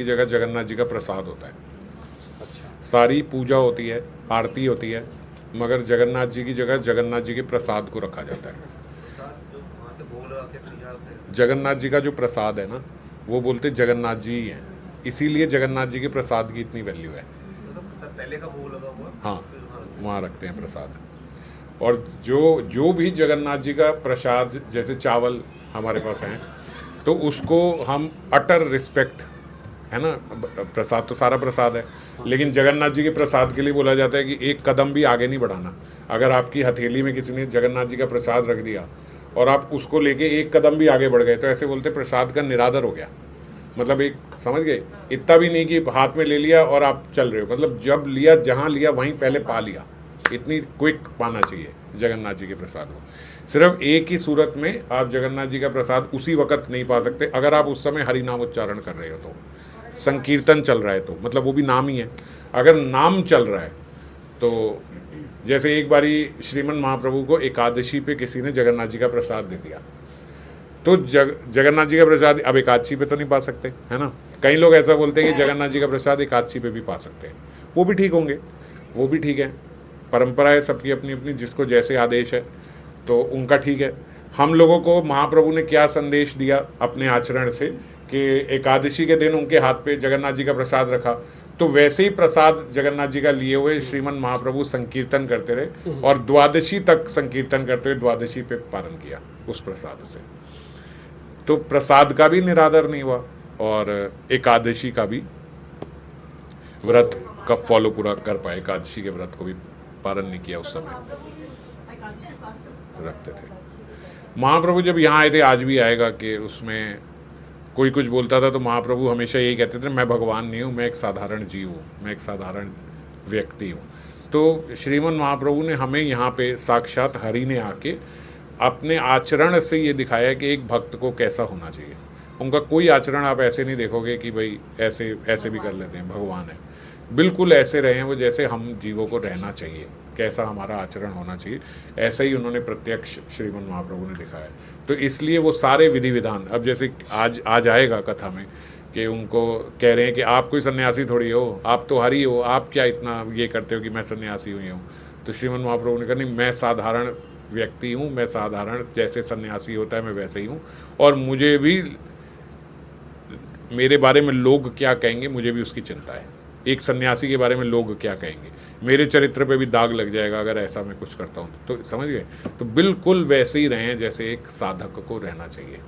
की जगह जगन्नाथ जी का प्रसाद होता है। अच्छा। सारी पूजा होती है, आरती होती है, मगर जगन्नाथ जी की जगह जगन्नाथ जी के प्रसाद को रखा जाता है। प्रसाद जो वहाँ से भोग लगा के फिर यहाँ पे जगन्नाथ जी का जो प्रसाद है ना, वो बोलते जगन्नाथ जी ही हैं, इसीलिए जगन्नाथ जी के प्रसाद की इतनी वैल्यू है। मतलब प्रसाद पहले का भोग लगा हुआ हाँ, फिर वहाँ रखते वहाँ रखते हैं प्रसाद। और जो जो भी जगन्नाथ जी का प्रसाद, जैसे चावल हमारे पास हैं, तो उसको हम अटर रिस्पेक्ट, है ना, प्रसाद तो सारा प्रसाद है, लेकिन जगन्नाथ जी के प्रसाद के लिए बोला जाता है कि एक कदम भी आगे नहीं बढ़ाना। अगर आपकी हथेली में किसी ने जगन्नाथ जी का प्रसाद रख दिया और आप उसको लेके एक कदम भी आगे बढ़ गए, तो ऐसे बोलते प्रसाद का निरादर हो गया। मतलब एक, समझ गए, इतना भी नहीं कि हाथ में ले लिया और आप चल रहे हो, मतलब जब लिया, जहाँ लिया वहीं पहले पा लिया। इतनी क्विक पाना चाहिए जगन्नाथ जी के प्रसाद को। सिर्फ एक ही सूरत में आप जगन्नाथ जी का प्रसाद उसी वक्त नहीं पा सकते, अगर आप उस समय हरि नाम उच्चारण कर रहे हो, तो संकीर्तन चल रहा है, तो मतलब वो भी नाम ही है। अगर नाम चल रहा है तो, जैसे एक बारी श्रीमन महाप्रभु को एकादशी पे किसी ने जगन्नाथ जी का प्रसाद दे दिया, तो जगन्नाथ जी का प्रसाद अब एकादशी पे तो नहीं पा सकते, है ना। कई लोग ऐसा बोलते हैं कि जगन्नाथ जी का प्रसाद एकादशी पे भी पा सकते हैं, वो भी ठीक होंगे, वो भी ठीक है। परंपरा है सबकी अपनी अपनी, जिसको जैसे आदेश है तो उनका ठीक है। हम लोगों को महाप्रभु ने क्या संदेश दिया अपने आचरण से, कि एकादशी के दिन उनके हाथ पे जगन्नाथ जी का प्रसाद रखा, तो वैसे ही प्रसाद जगन्नाथ जी का लिए हुए श्रीमन महाप्रभु संकीर्तन करते रहे, और द्वादशी तक संकीर्तन करते हुए द्वादशी पे पारण किया उस प्रसाद से। तो प्रसाद का भी निरादर नहीं हुआ, और एकादशी का भी व्रत का फॉलो पूरा कर पाए, एकादशी के व्रत को भी पालन नहीं किया उस समय, रखते थे। महाप्रभु जब यहाँ आए थे, आज भी आएगा, कि उसमें कोई कुछ बोलता था तो महाप्रभु हमेशा यही कहते थे, मैं भगवान नहीं हूँ, मैं एक साधारण जीव हूँ, मैं एक साधारण व्यक्ति हूँ। तो श्रीमन महाप्रभु ने हमें यहाँ पे साक्षात हरि ने आके अपने आचरण से ये दिखाया कि एक भक्त को कैसा होना चाहिए। उनका कोई आचरण आप ऐसे नहीं देखोगे कि भाई ऐसे ऐसे भी कर लेते हैं, भगवान है, बिल्कुल ऐसे रहें वो जैसे हम जीवों को रहना चाहिए, कैसा हमारा आचरण होना चाहिए, ऐसा ही उन्होंने प्रत्यक्ष श्रीमन महाप्रभु ने दिखाया। तो इसलिए वो सारे विधि विधान, अब जैसे आज आएगा कथा में कि उनको कह रहे हैं कि आप कोई सन्यासी थोड़ी हो, आप तो हरि हो, आप क्या इतना ये करते हो कि मैं सन्यासी हुई हूँ। तो श्रीमन महाप्रभु ने कहा नहीं, मैं साधारण व्यक्ति हूँ, मैं साधारण जैसे सन्यासी होता है मैं वैसे ही हूँ, और मुझे भी मेरे बारे में लोग क्या कहेंगे मुझे भी उसकी चिंता है। एक सन्यासी के बारे में लोग क्या कहेंगे, मेरे चरित्र पे भी दाग लग जाएगा अगर ऐसा मैं कुछ करता हूँ, तो समझ गए। तो बिल्कुल वैसे ही रहें जैसे एक साधक को रहना चाहिए।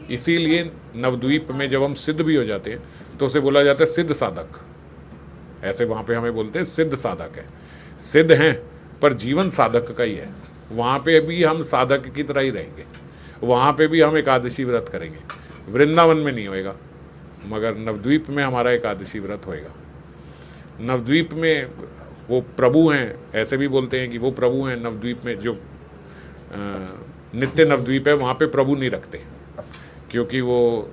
इसीलिए नवद्वीप में जब हम सिद्ध भी हो जाते हैं तो उसे बोला जाता है सिद्ध साधक, ऐसे वहाँ पे हमें बोलते हैं सिद्ध साधक है। सिद्ध हैं पर जीवन साधक का ही है। वहाँ पे भी हम साधक की तरह ही रहेंगे, वहाँ पे भी हम एकादशी व्रत करेंगे, वृंदावन में नहीं होएगा, मगर नवद्वीप में हमारा एकादशी व्रत होएगा। नवद्वीप में वो प्रभु हैं, ऐसे भी बोलते हैं कि वो प्रभु हैं नवद्वीप में, जो नित्य नवद्वीप है वहाँ पे प्रभु नहीं रखते, क्योंकि वो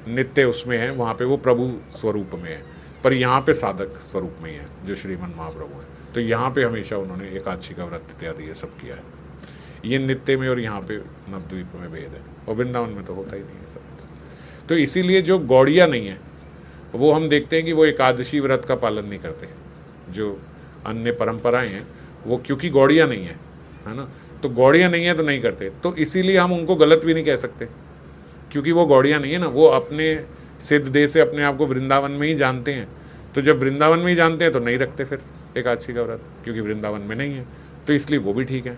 नित्य उसमें है, वहाँ पे वो प्रभु स्वरूप में है, पर यहाँ पे साधक स्वरूप में ही है जो श्रीमन महाप्रभु है। तो यहाँ पे हमेशा उन्होंने एकादशी का व्रत इत्यादि ये सब किया है। ये नित्य में और यहाँ पे नवद्वीप में भेद है, और वृंदावन में तो होता ही नहीं है सब। तो इसीलिए जो गौड़िया नहीं है वो हम देखते हैं कि वो एकादशी व्रत का पालन नहीं करते। जो अन्य परंपराएं हैं वो क्योंकि गौड़िया नहीं है ना, तो गौड़िया नहीं है तो नहीं करते। तो इसीलिए हम उनको गलत भी नहीं कह सकते, क्योंकि वो गौड़िया नहीं है ना, वो अपने सिद्ध देह से अपने आप को वृंदावन में ही जानते हैं। तो जब वृंदावन में ही जानते हैं तो नहीं रखते फिर एकादशी का व्रत, क्योंकि वृंदावन में नहीं है, तो इसलिए वो भी ठीक है।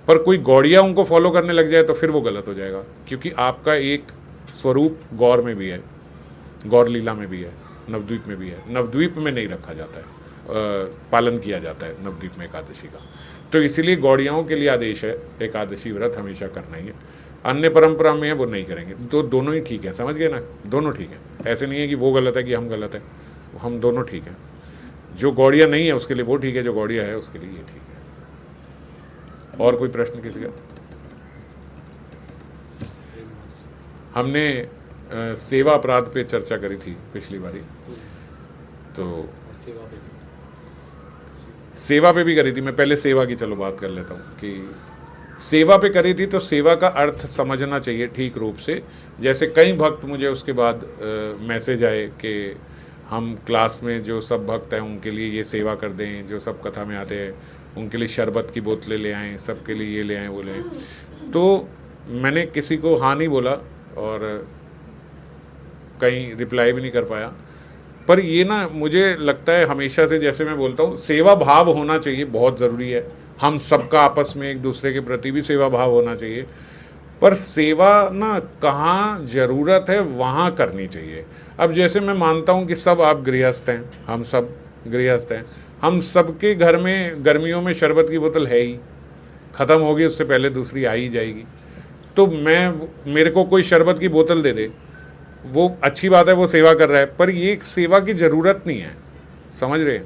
पर कोई गौड़िया उनको फॉलो करने लग जाए तो फिर वो गलत हो जाएगा, क्योंकि आपका एक स्वरूप गौर में भी है, गौर लीला में भी है, नवद्वीप में भी है। नवद्वीप में नहीं रखा जाता है, पालन किया जाता है नवद्वीप में एकादशी का। तो इसीलिए गौड़ियाओं के लिए आदेश है एकादशी व्रत हमेशा करना ही है। अन्य परंपरा में है वो नहीं करेंगे, तो दोनों ही ठीक है, समझ गए ना, दोनों ठीक है। ऐसे नहीं है कि वो गलत है कि हम गलत है, हम दोनों ठीक हैं। जो गौड़िया नहीं है उसके लिए वो ठीक है, जो गौड़िया है उसके लिए ये ठीक है। और कोई प्रश्न किसी का? हमने सेवा अपराध पे चर्चा करी थी पिछली बारी, तो सेवा पे भी करी थी। मैं पहले सेवा की चलो बात कर लेता हूँ कि सेवा पे करी थी, तो सेवा का अर्थ समझना चाहिए ठीक रूप से। जैसे कई भक्त मुझे उसके बाद मैसेज आए कि हम क्लास में जो सब भक्त हैं उनके लिए ये सेवा कर दें, जो सब कथा में आते हैं उनके लिए शरबत की बोतलें ले आएँ, सबके लिए ये ले आएँ वो ले आएँ। तो मैंने किसी को हाँ नहीं बोला और कहीं रिप्लाई भी नहीं कर पाया। पर ये ना मुझे लगता है हमेशा से, जैसे मैं बोलता हूँ, सेवा भाव होना चाहिए, बहुत ज़रूरी है। हम सबका आपस में एक दूसरे के प्रति भी सेवा भाव होना चाहिए, पर सेवा ना कहाँ ज़रूरत है वहाँ करनी चाहिए। अब जैसे मैं मानता हूँ कि सब आप गृहस्थ हैं, हम सब गृहस्थ हैं, हम सबके घर में गर्मियों में शरबत की बोतल है ही, ख़त्म होगी उससे पहले दूसरी आ ही जाएगी। तो मेरे को कोई शरबत की बोतल दे दे, वो अच्छी बात है, वो सेवा कर रहा है, पर ये सेवा की ज़रूरत नहीं है, समझ रहे हैं?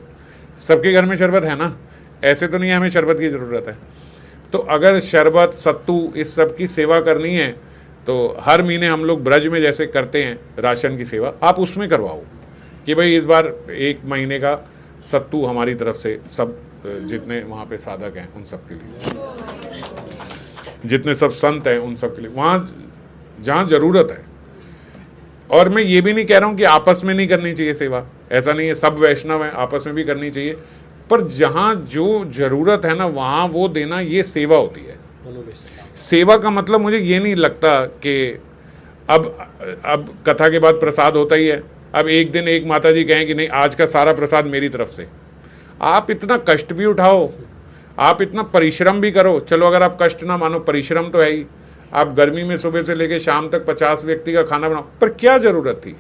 सबके घर में शरबत है ना, ऐसे तो नहीं है हमें शरबत की ज़रूरत है। तो अगर शरबत सत्तू इस सब की सेवा करनी है तो हर महीने हम लोग ब्रज में जैसे करते हैं राशन की सेवा, आप उसमें करवाओ कि भाई इस बार 1 महीने का सत्तू हमारी तरफ से, सब जितने वहाँ पे साधक हैं उन सब के लिए, जितने सब संत हैं उन सब के लिए, वहाँ जहाँ ज़रूरत है। और मैं ये भी नहीं कह रहा हूँ कि आपस में नहीं करनी चाहिए सेवा, ऐसा नहीं है, सब वैष्णव हैं, आपस में भी करनी चाहिए, पर जहाँ जो ज़रूरत है ना वहाँ वो देना, ये सेवा होती है। सेवा का मतलब मुझे ये नहीं लगता कि अब कथा के बाद प्रसाद होता ही है, अब एक दिन एक माता जी कहें कि नहीं आज का सारा प्रसाद मेरी तरफ से। आप इतना कष्ट भी उठाओ, आप इतना परिश्रम भी करो, चलो अगर आप कष्ट ना मानो, परिश्रम तो है ही। आप गर्मी में सुबह से लेकर शाम तक 50 व्यक्ति का खाना बनाओ, पर क्या ज़रूरत थी?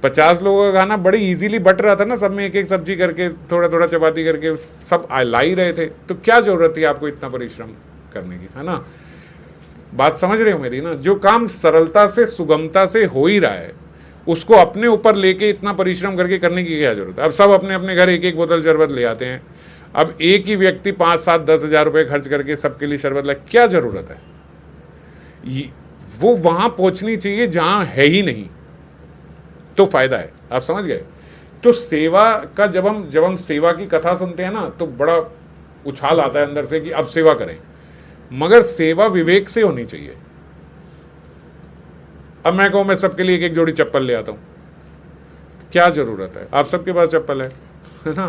50 लोगों का खाना बड़ी इजीली बट रहा था ना, सब में एक एक सब्जी करके, थोड़ा थोड़ा चपाती करके सब ला ही रहे थे, तो क्या ज़रूरत थी आपको इतना परिश्रम करने की, है ना? बात समझ रहे हो मेरी ना? जो काम सरलता से सुगमता से हो ही रहा है उसको अपने ऊपर लेके इतना परिश्रम करके करने की क्या जरूरत है? अब सब अपने अपने घर एक एक बोतल शरबत ले आते हैं, अब एक ही व्यक्ति 5, 7, 10 हज़ार रुपये खर्च करके सबके लिए शरबत लाए, क्या ज़रूरत है? वो वहाँ पहुँचनी चाहिए जहाँ है ही नहीं, तो फायदा है। आप समझ गए? तो सेवा का जब हम सेवा की कथा सुनते हैं ना तो बड़ा उछाल आता है अंदर से कि अब सेवा करें, मगर सेवा विवेक से होनी चाहिए। अब मैं कहूँ मैं सबके लिए एक एक जोड़ी चप्पल ले आता हूँ, क्या जरूरत है? आप सबके पास चप्पल है ना?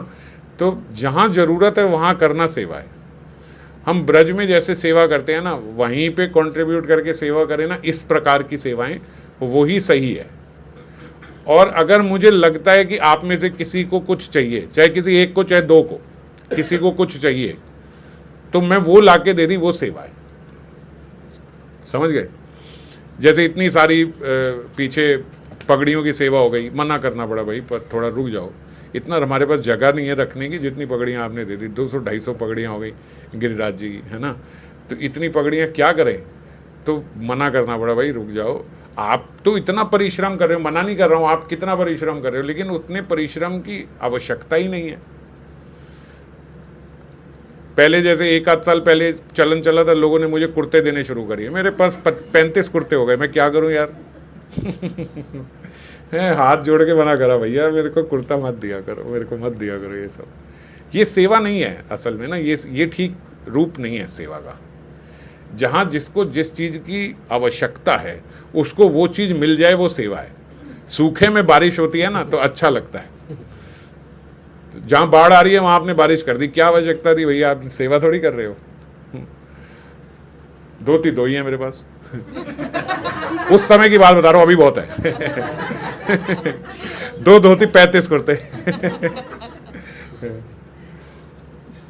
तो जहाँ जरूरत है वहाँ करना सेवा है। हम ब्रज में जैसे सेवा करते हैं ना, वहीं पे कंट्रीब्यूट करके सेवा करें ना, इस प्रकार की सेवाएं, वो ही सही है। और अगर मुझे लगता है कि आप में से किसी को कुछ चाहिए, चाहे किसी एक को चाहे 2 को, किसी को कुछ चाहिए, तो मैं वो लाके दे दी, वो सेवा है। समझ गए? जैसे इतनी सारी पीछे पगड़ियों की सेवा हो गई, मना करना पड़ा, भाई पर थोड़ा रुक जाओ, इतना हमारे पास जगह नहीं है रखने की, जितनी पगड़ियाँ आपने दे दी, 200-250 पगड़ियाँ हो गई गिरिराज जी की, है ना? तो इतनी पगड़ियाँ क्या करें? तो मना करना पड़ा, भाई रुक जाओ, आप तो इतना परिश्रम कर रहे हो, मना नहीं कर रहा हूँ, आप कितना परिश्रम कर रहे हो, लेकिन उतने परिश्रम की आवश्यकता ही नहीं है। पहले जैसे 1 आध साल पहले चलन चला था, लोगों ने मुझे कुर्ते देने शुरू करिए, मेरे पास 35 कुर्ते हो गए, मैं क्या करूं यार? हाथ जोड़ के मना करा, भैया मेरे को कुर्ता मत दिया करो, मेरे को मत दिया करो ये सब। ये सेवा नहीं है असल में ना, ये ठीक रूप नहीं है सेवा का। जहाँ जिसको जिस चीज़ की आवश्यकता है उसको वो चीज़ मिल जाए, वो सेवा है। सूखे में बारिश होती है ना तो अच्छा लगता है, तो जहाँ बाढ़ आ रही है वहाँ आपने बारिश कर दी, क्या आवश्यकता थी भैया? आप सेवा थोड़ी कर रहे हो। धोती 2 ही है मेरे पास। उस समय की बात बता रहा हूँ, अभी बहुत है। 2 धोती 35 कुर्ते।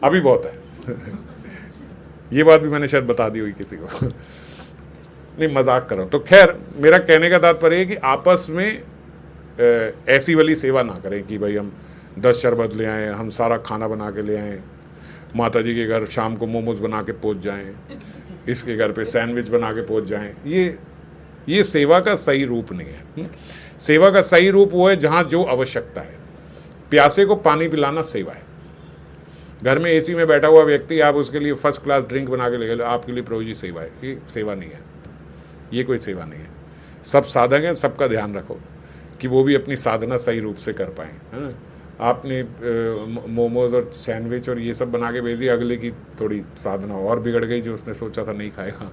अभी बहुत है। ये बात भी मैंने शायद बता दी हुई किसी को। नहीं, मजाक कर रहा हूँ। तो खैर, मेरा कहने का तात्पर्य है कि आपस में ऐसी वाली सेवा ना करें कि भाई हम 10 शरबत ले आएँ, हम सारा खाना बना के ले आएँ, माता जी के घर शाम को मोमोज बना के पहुँच जाएँ, इसके घर पे सैंडविच बना के पहुँच जाएँ। ये सेवा का सही रूप नहीं है। सेवा का सही रूप वो है जहाँ जो आवश्यकता है। प्यासे को पानी पिलाना सेवा है। घर में एसी में बैठा हुआ व्यक्ति, आप उसके लिए फर्स्ट क्लास ड्रिंक बना के ले लो, आपके लिए प्रभु जी सेवा है। ये सेवा नहीं है, ये कोई सेवा नहीं है। सब साधक हैं, सबका ध्यान रखो कि वो भी अपनी साधना सही रूप से कर पाएँ, है ना? आपने मोमोज और सैंडविच और ये सब बना के भेज दिया, अगले की थोड़ी साधना और बिगड़ गई जो उसने सोचा था नहीं खाएगा।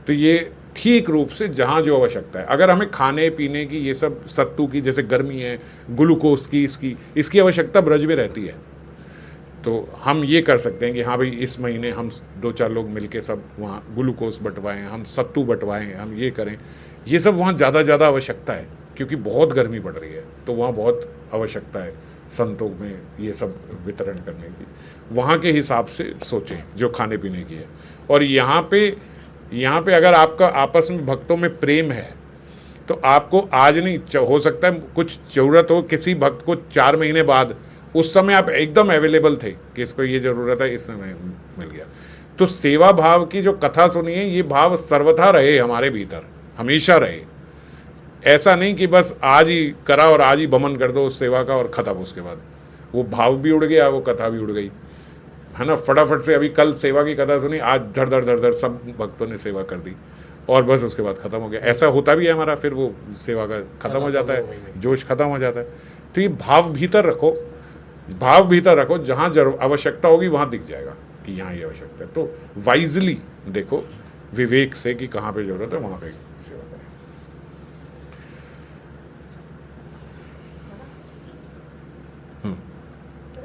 तो ये ठीक रूप से जहाँ जो आवश्यकता है, अगर हमें खाने पीने की ये सब सत्तू की, जैसे गर्मी है, ग्लूकोज की, इसकी आवश्यकता ब्रज में रहती है, तो हम ये कर सकते हैं कि हाँ भाई इस महीने हम 2-4 लोग मिलके सब वहाँ ग्लूकोज बंटवाएं, हम सत्तू बंटवाएं, हम ये करें। ये सब वहाँ ज़्यादा आवश्यकता है क्योंकि बहुत गर्मी बढ़ रही है, तो वहाँ बहुत आवश्यकता है संतों में ये सब वितरण करने की। वहाँ के हिसाब से सोचें जो खाने पीने की है। और यहाँ पे अगर आपका आपस में भक्तों में प्रेम है तो आपको आज नहीं, हो सकता है कुछ ज़रूरत हो किसी भक्त को 4 महीने बाद, उस समय आप एकदम अवेलेबल थे कि इसको ये ज़रूरत है, इसमें मिल गया। तो सेवा भाव की जो कथा सुनी है, ये भाव सर्वथा रहे हमारे भीतर, हमेशा रहे। ऐसा नहीं कि बस आज ही करा और आज ही बमन कर दो उस सेवा का और ख़त्म, उसके बाद वो भाव भी उड़ गया, वो कथा भी उड़ गई, है ना। फटाफट से अभी कल सेवा की कथा सुनी, आज धड़ धड़ सब भक्तों ने सेवा कर दी और बस उसके बाद ख़त्म हो गया। ऐसा होता भी है हमारा, फिर वो सेवा का ख़त्म हो जाता है, जोश ख़त्म हो जाता है। तो ये भाव भीतर रखो, भाव भीतर रखो, जहाँ आवश्यकता होगी वहाँ दिख जाएगा कि यहाँ ये आवश्यकता है। तो वाइजली देखो, विवेक से कि कहाँ पे जरूरत है वहाँ पे सेवा करें।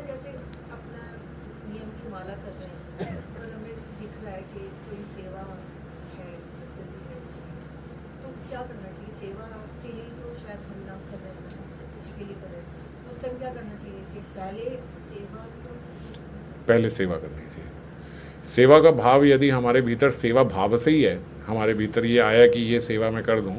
जैसे अपना नियम की माला कर रहे हैं और हमें दिख रहा है कि कोई सेवा है तो क्या करना चाहिए? सेवा के लिए तो शायद हम नाम कर रहे हैं, किसी के लिए कर रहे हैं, तो उस टाइम क्या करना चाहिए कि पहले सेवा करनी चाहिए। सेवा का भाव यदि हमारे भीतर सेवा भाव से ही है, हमारे भीतर ये आया कि ये सेवा मैं कर दूं,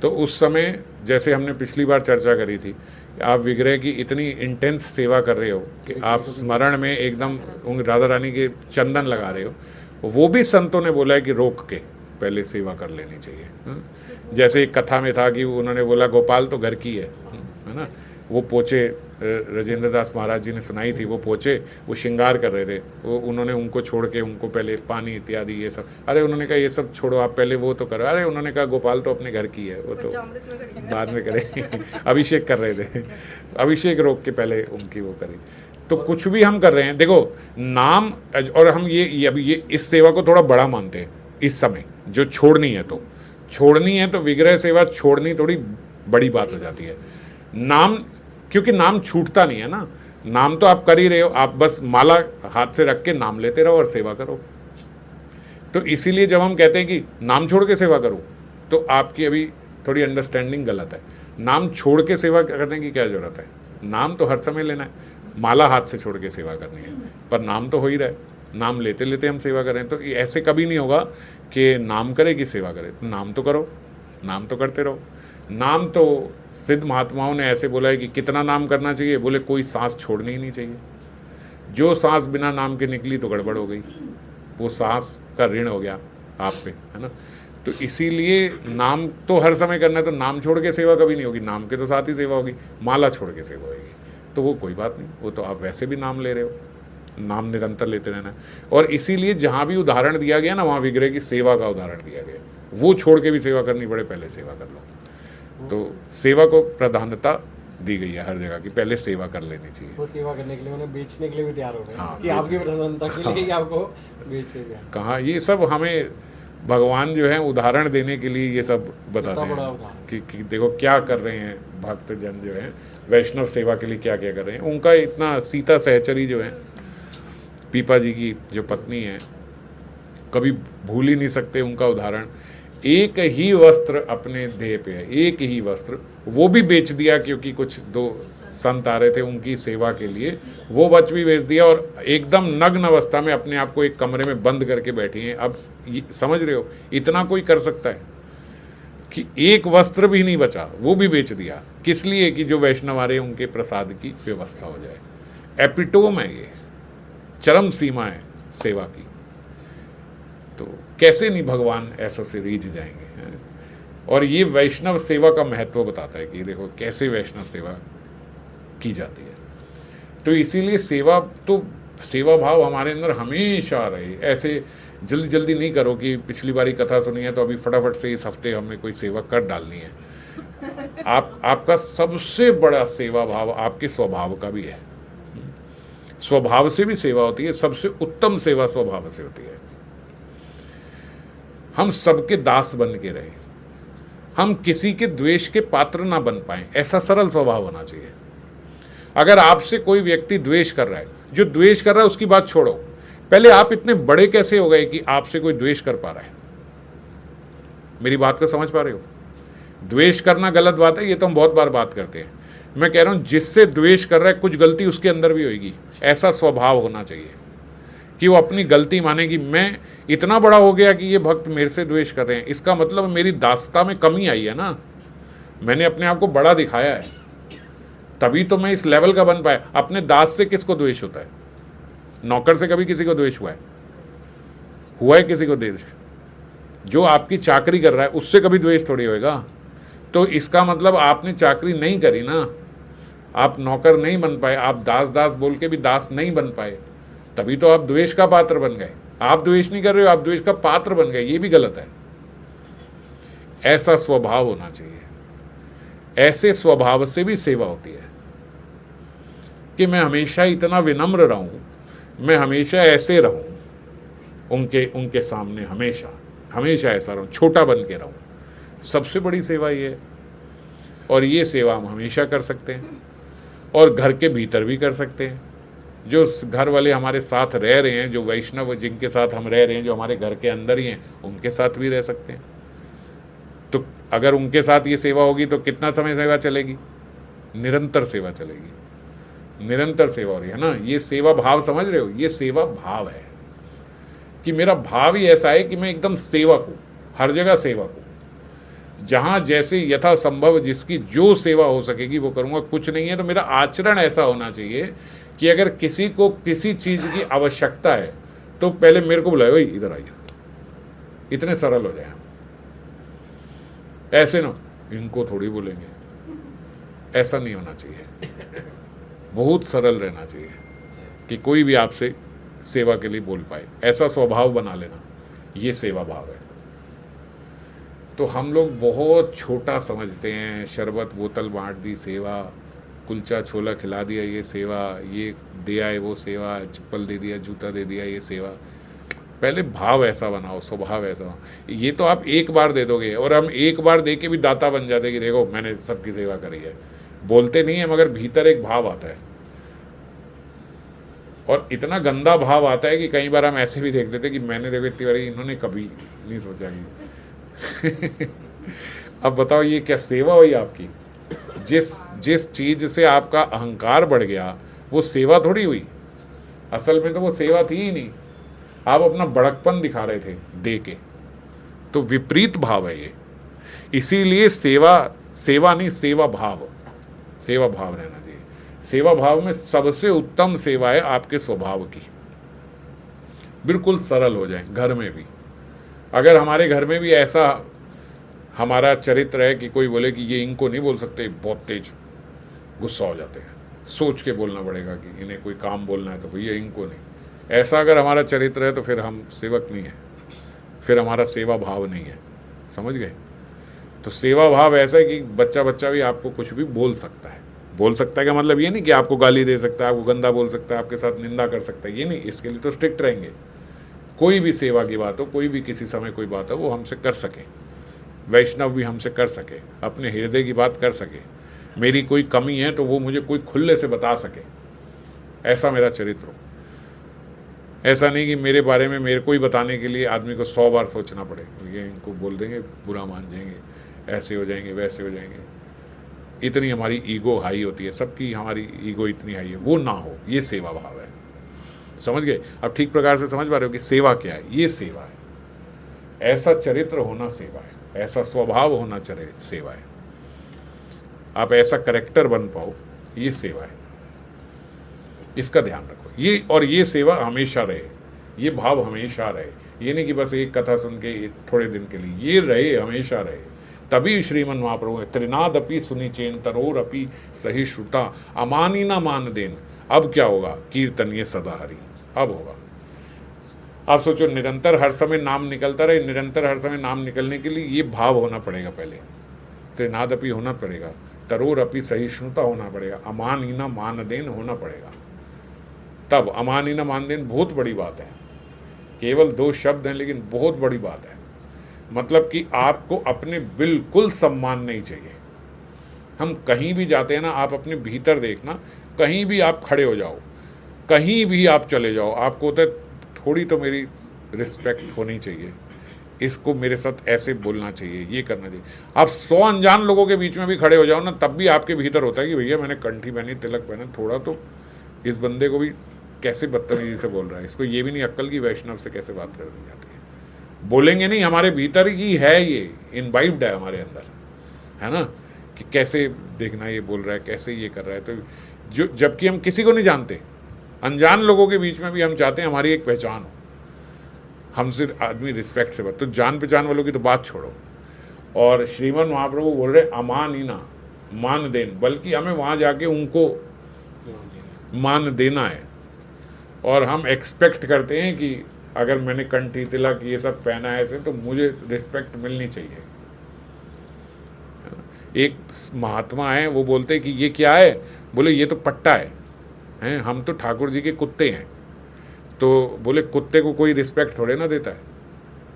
तो उस समय जैसे हमने पिछली बार चर्चा करी थी, आप विग्रह की इतनी इंटेंस सेवा कर रहे हो कि आप स्मरण में एकदम राधा रानी के चंदन लगा रहे हो, वो भी संतों ने बोला है कि रोक के पहले सेवा कर लेनी चाहिए। जैसे एक कथा में था कि उन्होंने बोला गोपाल तो घर की है ना। वो पोचे राजेंद्र दास महाराज जी ने सुनाई थी, वो पोचे वो श्रृंगार कर रहे थे, वो उन्होंने उनको छोड़ के उनको पहले पानी इत्यादि ये सब, अरे उन्होंने कहा ये सब छोड़ो, आप पहले वो तो करो। अरे उन्होंने कहा गोपाल तो अपने घर की है, वो तो बाद में करें। अभिषेक कर रहे थे, अभिषेक रोक के पहले उनकी वो करी। तो कुछ भी हम कर रहे हैं, देखो नाम, और हम ये इस सेवा को थोड़ा बड़ा मानते हैं इस समय, जो छोड़नी है तो छोड़नी है, तो विग्रह सेवा छोड़नी थोड़ी बड़ी बात हो जाती है। नाम, क्योंकि नाम छूटता नहीं है ना, नाम तो आप कर ही रहे हो, आप बस माला हाथ से रख के नाम लेते रहो और सेवा करो। तो इसीलिए जब हम कहते हैं कि नाम छोड़ के सेवा करो, तो आपकी अभी थोड़ी अंडरस्टैंडिंग गलत है। नाम छोड़ के सेवा करने की क्या जरूरत है? नाम तो हर समय लेना है, माला हाथ से छोड़ के सेवा करनी है, पर नाम तो हो ही रहा है। नाम लेते लेते हम सेवा करें, तो ऐसे कभी नहीं होगा कि नाम करे कि सेवा करे। नाम तो करो, नाम तो करते रहो। नाम तो सिद्ध महात्माओं ने ऐसे बोला है कि कितना नाम करना चाहिए, बोले कोई सांस छोड़नी ही नहीं चाहिए। जो सांस बिना नाम के निकली तो गड़बड़ हो गई, वो सांस का ऋण हो गया आप पे, है ना। तो इसीलिए नाम तो हर समय करना है, तो नाम छोड़ के सेवा कभी नहीं होगी, नाम के तो साथ ही सेवा होगी। माला छोड़ के सेवा होगी तो वो कोई बात नहीं, वो तो आप वैसे भी नाम ले रहे हो, नाम निरंतर लेते रहना है। और इसीलिए जहाँ भी उदाहरण दिया गया ना, वहाँ विग्रह की सेवा का उदाहरण दिया गया। वो छोड़ के भी सेवा करनी पड़े, पहले सेवा कर लो। तो सेवा को प्रधानता दी गई है हर जगह की, पहले सेवा कर लेनी चाहिए। वो सेवा करने के लिए, उन्हें बेचने के लिए भी तैयार हो गए। हाँ, कि आपकी प्रसन्नता के लिए ही आपको बेच के दिया। कहाँ ये सब हमें भगवान जो है उदाहरण देने के लिए ये सब बताते हैं कि देखो क्या कर रहे हैं भक्त जन जो है, वैष्णव सेवा के लिए क्या क्या कर रहे हैं। उनका इतना, सीता सहचरी जो है, पीपा जी की जो पत्नी है, कभी भूल ही नहीं सकते उनका उदाहरण। एक ही वस्त्र अपने देह पे है, एक ही वस्त्र, वो भी बेच दिया क्योंकि कुछ 2 संत आ रहे थे उनकी सेवा के लिए, वो वच भी बेच दिया और एकदम नग्न अवस्था में अपने आप को एक कमरे में बंद करके बैठी हैं। अब समझ रहे हो, इतना कोई कर सकता है कि एक वस्त्र भी नहीं बचा, वो भी बेच दिया। किस लिए? कि जो वैष्णव आ रहे हैं उनके प्रसाद की व्यवस्था हो जाए। एपिटोम है ये, चरम सीमा है सेवा की। तो कैसे नहीं भगवान ऐसों से रीझ जाएंगे, हैं? और ये वैष्णव सेवा का महत्व बताता है कि देखो कैसे वैष्णव सेवा की जाती है। तो इसीलिए सेवा भाव हमारे अंदर हमेशा रहे। ऐसे जल्दी जल्दी नहीं करो कि पिछली बारी कथा सुनी है तो अभी फटाफट से इस हफ्ते हमें कोई सेवा कर डालनी है। आपका सबसे बड़ा सेवा भाव आपके स्वभाव का भी है। स्वभाव से भी सेवा होती है, सबसे उत्तम सेवा स्वभाव से होती है। हम सबके दास बन के रहे, हम किसी के द्वेष के पात्र ना बन पाए, ऐसा सरल स्वभाव होना चाहिए। अगर आपसे कोई व्यक्ति द्वेष कर रहा है, जो द्वेष कर रहा है उसकी बात छोड़ो, पहले आप इतने बड़े कैसे हो गए कि आपसे कोई द्वेष कर पा रहा है? मेरी बात को समझ पा रहे हो? द्वेष करना गलत बात है, ये तो हम बहुत बार बात करते हैं। मैं कह रहा हूं जिससे द्वेष कर रहा है कुछ गलती उसके अंदर भी होगी, ऐसा स्वभाव होना चाहिए कि वो अपनी गलती माने कि मैं इतना बड़ा हो गया कि ये भक्त मेरे से द्वेष कर रहे हैं, इसका मतलब मेरी दासता में कमी आई है ना, मैंने अपने आप को बड़ा दिखाया है, तभी तो मैं इस लेवल का बन पाया। अपने दास से किसको द्वेष होता है? नौकर से कभी किसी को द्वेष हुआ है किसी को द्वेष? जो आपकी चाकरी कर रहा है उससे कभी द्वेष थोड़ी होएगा। तो इसका मतलब आपने चाकरी नहीं करी ना, आप नौकर नहीं बन पाए, आप दास दास बोल के भी दास नहीं बन पाए, तभी तो आप द्वेष का पात्र बन गए। आप द्वेष नहीं कर रहे हो, आप द्वेष का पात्र बन गए, ये भी गलत है। ऐसा स्वभाव होना चाहिए। ऐसे स्वभाव से भी सेवा होती है कि मैं हमेशा इतना विनम्र रहूं, मैं हमेशा ऐसे रहूं उनके सामने, हमेशा ऐसा रहूं, छोटा बन के रहूं। सबसे बड़ी सेवा ये है। और ये सेवा हम हमेशा कर सकते हैं और घर के भीतर भी कर सकते हैं। जो घर वाले हमारे साथ रह रहे हैं, जो वैष्णव जिनके साथ हम रह रहे हैं, जो हमारे घर के अंदर ही हैं, उनके साथ भी रह सकते हैं। तो अगर उनके साथ ये सेवा होगी तो कितना समय सेवा चलेगी? निरंतर सेवा चलेगी, निरंतर सेवा हो रही है ना। ये सेवा भाव समझ रहे हो? ये सेवा भाव है कि मेरा भाव ही ऐसा है कि मैं एकदम सेवक हूँ, हर जगह सेवक हूँ, जहाँ जैसे यथा संभव जिसकी जो सेवा हो सकेगी वो करूँगा। कुछ नहीं है तो मेरा आचरण ऐसा होना चाहिए कि अगर किसी को किसी चीज़ की आवश्यकता है तो पहले मेरे को बुलाए, भाई इधर आइए, इतने सरल हो जाए। ऐसे ना इनको थोड़ी बोलेंगे, ऐसा नहीं होना चाहिए। बहुत सरल रहना चाहिए कि कोई भी आपसे सेवा के लिए बोल पाए, ऐसा स्वभाव बना लेना, ये सेवा भाव है। तो हम लोग बहुत छोटा समझते हैं, शरबत बोतल बांट दी सेवा, कुलचा छोला खिला दिया ये सेवा, ये दिया है वो सेवा, चप्पल दे दिया, जूता दे दिया ये सेवा। पहले भाव ऐसा बनाओ, स्वभाव ऐसा बनाओ। ये तो आप एक बार दे दोगे और हम एक बार दे के भी दाता बन जाते कि देखो मैंने सबकी सेवा करी है। बोलते नहीं है मगर भीतर एक भाव आता है, और इतना गंदा भाव आता है कि कई बार हम ऐसे भी देख लेते कि मैंने देखो इतनी बारी, इन्होंने कभी नहीं सोचा कि अब बताओ ये क्या सेवा हुई आपकी? जिस चीज से आपका अहंकार बढ़ गया वो सेवा थोड़ी हुई। असल में तो वो सेवा थी ही नहीं, आप अपना बड़कपन दिखा रहे थे दे के। तो विपरीत भाव है ये। इसीलिए सेवा नहीं, सेवा भाव रहना चाहिए। सेवा भाव में सबसे उत्तम सेवा है आपके स्वभाव की, बिल्कुल सरल हो जाए। घर में भी अगर हमारे घर में भी ऐसा हमारा चरित्र है कि कोई बोले कि ये इनको नहीं बोल सकते, बहुत तेज गुस्सा हो जाते हैं, सोच के बोलना पड़ेगा कि इन्हें कोई काम बोलना है तो भैया इनको नहीं। ऐसा अगर हमारा चरित्र है तो फिर हम सेवक नहीं है, फिर हमारा सेवा भाव नहीं है। समझ गए? तो सेवा भाव ऐसा है कि बच्चा भी आपको कुछ भी बोल सकता है। बोल सकता है का मतलब ये नहीं कि आपको गाली दे सकता है, आपको गंदा बोल सकता है, आपके साथ निंदा कर सकता है, ये नहीं। इसके लिए तो स्ट्रिक्ट रहेंगे। कोई भी सेवा की बात हो, कोई भी किसी समय कोई बात हो, वो हमसे कर सके, वैष्णव भी हमसे कर सके, अपने हृदय की बात कर सके। मेरी कोई कमी है तो वो मुझे कोई खुले से बता सके, ऐसा मेरा चरित्र हो। ऐसा नहीं कि मेरे बारे में मेरे को ही बताने के लिए आदमी को 100 बार सोचना पड़े, ये इनको बोल देंगे बुरा मान जाएंगे, ऐसे हो जाएंगे वैसे हो जाएंगे। इतनी हमारी ईगो हाई होती है, सबकी हमारी ईगो इतनी हाई है, वो ना हो। ये सेवा भाव है। समझ गए? अब ठीक प्रकार से समझ पा रहे हो कि सेवा क्या है? ये सेवा है। ऐसा चरित्र होना सेवा है, ऐसा स्वभाव होना चरित्र सेवा है। आप ऐसा करेक्टर बन पाओ, ये सेवा है। इसका ध्यान रखो। ये सेवा हमेशा रहे, ये भाव हमेशा रहे। ये नहीं कि बस एक कथा सुन के थोड़े दिन के लिए, ये रहे, हमेशा रहे। तभी श्रीमन महाप्रभु त्रिनाद अपी सुनी चेन तरोर अपी सही श्रुता अमानी ना मान देन। अब क्या होगा? कीर्तन ये सदा हरि। अब होगा। आप सोचो, निरंतर हर समय नाम निकलता रहे। निरंतर हर समय नाम निकलने के लिए ये भाव होना पड़ेगा पहले त्रिनादपि होना पड़ेगा, तरोर अपि सहिष्णुता होना पड़ेगा, अमानीना मानदेन होना पड़ेगा। तब अमानीना मानदेन बहुत बड़ी बात है, केवल 2 शब्द हैं लेकिन बहुत बड़ी बात है। मतलब कि आपको अपने बिल्कुल सम्मान नहीं चाहिए। हम कहीं भी जाते हैं ना, आप अपने भीतर देखना, कहीं भी आप खड़े हो जाओ, कहीं भी आप चले जाओ, आपको होता है थोड़ी तो मेरी रिस्पेक्ट होनी चाहिए, इसको मेरे साथ ऐसे बोलना चाहिए, ये करना चाहिए। आप 100 अनजान लोगों के बीच में भी खड़े हो जाओ ना, तब भी आपके भीतर होता है कि भैया मैंने कंठी पहनी, तिलक पहने, थोड़ा तो इस बंदे को भी कैसे बदतमीजी से बोल रहा है, इसको ये भी नहीं अक्ल की वैष्णव से कैसे बात कर दी जाती है। बोलेंगे नहीं, हमारे भीतर ही है, ये इनवाइव्ड है हमारे अंदर, है ना, कि कैसे देखना ये बोल रहा है, कैसे ये कर रहा है। तो जो जबकि हम किसी को नहीं जानते, अनजान लोगों के बीच में भी हम चाहते हैं हमारी एक पहचान हो, हमसे आदमी रिस्पेक्ट से बात। तो जान पहचान वालों की तो बात छोड़ो। और श्रीमन महाप्रभु बोल रहे अमानीना मान देन, बल्कि हमें वहाँ जाके उनको मान देना है। और हम एक्सपेक्ट करते हैं कि अगर मैंने कंठी तिलक ये सब पहना है ऐसे, तो मुझे रिस्पेक्ट मिलनी चाहिए। एक महात्मा है, वो बोलते हैं कि ये क्या है, बोले ये तो पट्टा है, हम तो ठाकुर जी के कुत्ते हैं। तो बोले कुत्ते को कोई रिस्पेक्ट थोड़े ना देता है,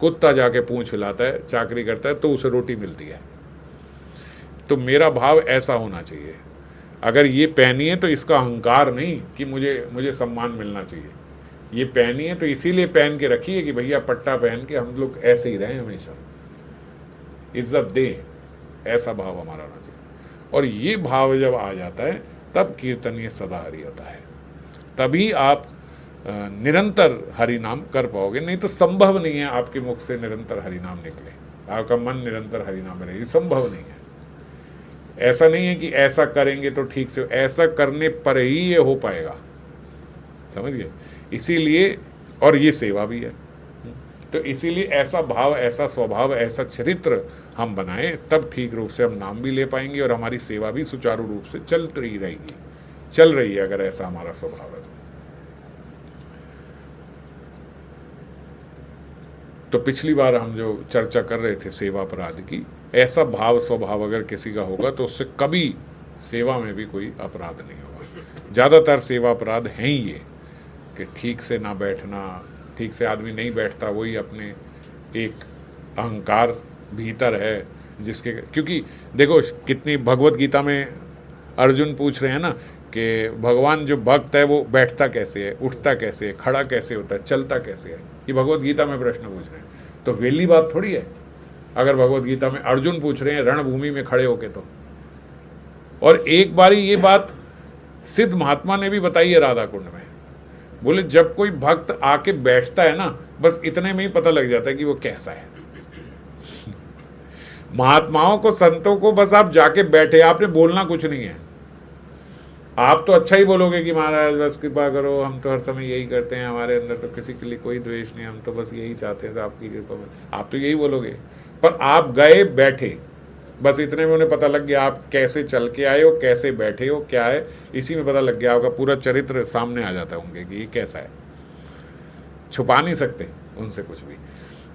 कुत्ता जाके पूंछ हिलाता है, चाकरी करता है, तो उसे रोटी मिलती है। तो मेरा भाव ऐसा होना चाहिए, अगर ये पहनी है तो इसका अहंकार नहीं कि मुझे सम्मान मिलना चाहिए। ये पहनी है तो इसीलिए पहन के रखी है कि भैया पट्टा पहन के हम लोग ऐसे ही रहें, हमेशा इज्जत दें, ऐसा भाव हमारा होना चाहिए। और ये भाव जब आ जाता है तब कीर्तनीय सदा हरि होता है, तभी आप निरंतर हरि नाम कर पाओगे। नहीं तो संभव नहीं है आपके मुख से निरंतर हरि नाम निकले, आपका मन निरंतर हरि नाम में रहे, संभव नहीं है। ऐसा नहीं है कि ऐसा करेंगे तो ठीक से, ऐसा करने पर ही ये हो पाएगा, समझ गए। इसीलिए, और ये सेवा भी है, तो इसीलिए ऐसा भाव, ऐसा स्वभाव, ऐसा चरित्र हम बनाएं, तब ठीक रूप से हम नाम भी ले पाएंगे और हमारी सेवा भी सुचारू रूप से चलती रहेगी, चल रही है अगर ऐसा हमारा स्वभाव है। तो पिछली बार हम जो चर्चा कर रहे थे सेवा अपराध की, ऐसा भाव स्वभाव अगर किसी का होगा तो उससे कभी सेवा में भी कोई अपराध नहीं होगा। ज़्यादातर सेवा अपराध हैं ही ये कि ठीक से ना बैठना, ठीक से आदमी नहीं बैठता, वही अपने एक अहंकार भीतर है जिसके, क्योंकि देखो कितनी भगवत गीता में अर्जुन पूछ रहे हैं ना कि भगवान जो भक्त है वो बैठता कैसे है, उठता कैसे है, खड़ा कैसे होता है, चलता कैसे है, ये भगवत गीता में प्रश्न पूछ रहे हैं। तो वेली बात थोड़ी है अगर भगवत गीता में अर्जुन पूछ रहे हैं रणभूमि में खड़े होके तो। और एक बारी ये बात सिद्ध महात्मा ने भी बताई है राधा कुंड में, बोले जब कोई भक्त आके बैठता है ना, बस इतने में ही पता लग जाता है कि वो कैसा है। महात्माओं को, संतों को बस आप जाके बैठे, आपने बोलना कुछ नहीं है। आप तो अच्छा ही बोलोगे कि महाराज बस कृपा करो, हम तो हर समय यही करते हैं, हमारे अंदर तो किसी के लिए कोई द्वेष नहीं, हम तो बस यही चाहते हैं तो आपकी कृपा में, आप तो यही बोलोगे। पर आप गए बैठे, बस इतने में उन्हें पता लग गया आप कैसे चल के आए हो, कैसे बैठे हो, क्या है, इसी में पता लग गया, आपका पूरा चरित्र सामने आ जाता है उनके कि ये कैसा है। छुपा नहीं सकते उनसे कुछ भी।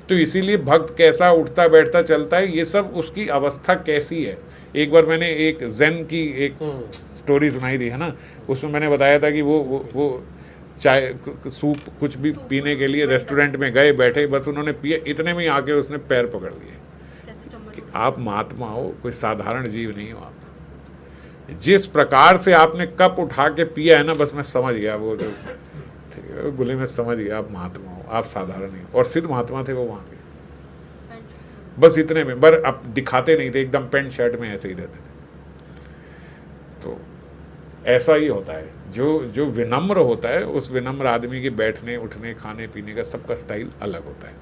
तो इसीलिए भक्त कैसा उठता बैठता चलता है, ये सब उसकी अवस्था कैसी है। एक बार मैंने एक ज़ेन की एक स्टोरी सुनाई थी, है ना, उसमें मैंने बताया था कि वो चाय सूप कुछ भी पीने के लिए रेस्टोरेंट में गए, बैठे, बस उन्होंने पिए, इतने में ही आके उसने पैर पकड़ लिए कि आप महात्मा हो, कोई साधारण जीव नहीं हो आप। जिस प्रकार से आपने कप उठा के पिया है ना, बस मैं समझ गया, वो जो बोले मैं समझ गया आप महात्मा हो, आप साधारण नहीं। और सिद्ध महात्मा थे वो वहाँ के, बस इतने में, पर अब दिखाते नहीं थे, एकदम पेंट शर्ट में ऐसे ही रहते थे। तो ऐसा ही होता है, जो विनम्र होता है उस विनम्र आदमी के बैठने उठने खाने पीने का सबका स्टाइल अलग होता है।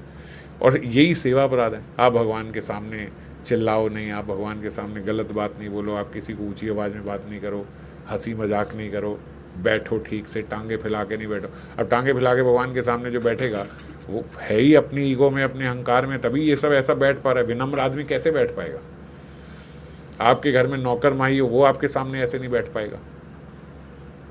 और यही सेवा अपराध है। आप भगवान के सामने चिल्लाओ नहीं, आप भगवान के सामने गलत बात नहीं बोलो, आप किसी को ऊंची आवाज़ में बात नहीं करो, हंसी मजाक नहीं करो, बैठो ठीक से, टांगे फैला के नहीं बैठो। अब टांगे फैला के भगवान के सामने जो बैठेगा वो है ही अपनी ईगो में, अपने अहंकार में, तभी ये सब ऐसा बैठ पा रहा है। विनम्र आदमी कैसे बैठ पाएगा? आपके घर में नौकर माई हो, वो आपके सामने ऐसे नहीं बैठ पाएगा,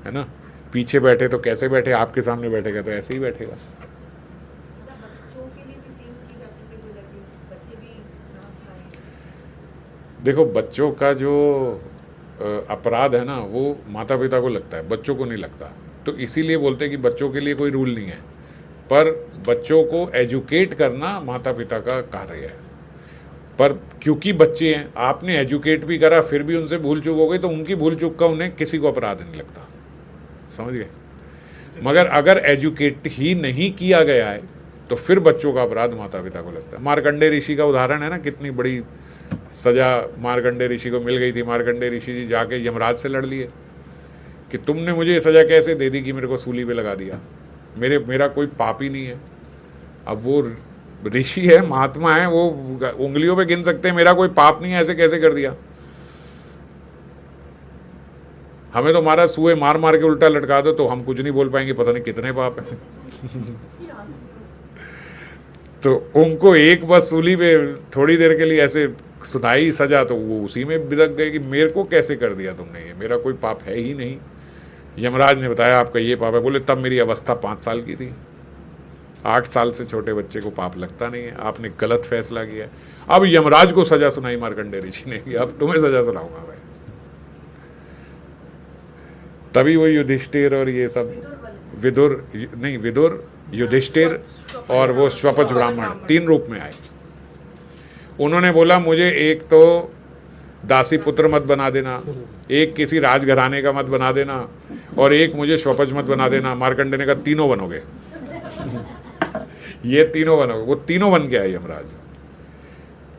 है ना। पीछे बैठे तो कैसे बैठे, आपके सामने बैठेगा तो ऐसे ही बैठेगा। बच्चों के लिए भी सेम चीज applicable है कि बच्चे भी ना खाएं। देखो बच्चों का जो अपराध है ना वो माता पिता को लगता है, बच्चों को नहीं लगता। तो इसीलिए बोलते हैं कि बच्चों के लिए कोई रूल नहीं है, पर बच्चों को एजुकेट करना माता पिता का कार्य है। पर क्योंकि बच्चे हैं, आपने एजुकेट भी करा फिर भी उनसे भूल चूक हो गई, तो उनकी भूल चूक का उन्हें किसी को अपराध नहीं लगता, समझ गए। मगर अगर एजुकेट ही नहीं किया गया है तो फिर बच्चों का अपराध माता पिता को लगता है। मार्कंडेय ऋषि का उदाहरण है ना, कितनी बड़ी सजा मार्कंडेय ऋषि को मिल गई थी। मार्कंडेय ऋषि जी जाके यमराज से लड़ लिए कि तुमने मुझे ये सजा कैसे दे दी कि मेरे को सूली पे लगा दिया, मेरा कोई पाप ही नहीं है। अब वो ऋषि है, महात्मा है, वो उंगलियों पे गिन सकते हैं, मेरा कोई पाप नहीं है, ऐसे कैसे कर दिया। हमें तो हमारा सुए मार मार के उल्टा लटका दो तो हम कुछ नहीं बोल पाएंगे, पता नहीं कितने पाप हैं। तो उनको एक बस सूली पे थोड़ी देर के लिए ऐसे सुनाई सजा, तो वो उसी में बिदक गए कि मेरे को कैसे कर दिया तुमने, ये मेरा कोई पाप है ही नहीं। यमराज ने बताया आपका ये पाप है। बोले तब मेरी अवस्था 5 साल की थी, 8 साल से छोटे बच्चे को पाप लगता नहीं है, आपने गलत फैसला किया। अब यमराज को सजा सुनाई मार्कंडेय ऋषि ने कि अब तुम्हें सजा सुनाऊंगा मैं। तभी वो युधिष्ठिर और ये सब विदुर युधिष्ठिर और वो स्वपच ब्राह्मण 3 रूप में आए। उन्होंने बोला मुझे एक तो दासी पुत्र मत बना देना, एक किसी राजघराने का मत बना देना, और एक मुझे स्वपच मत बना देना। मार्कंडेय ने कहा तीनों बनोगे। ये तीनों बनोगे। वो तीनों बन के आए यमराज।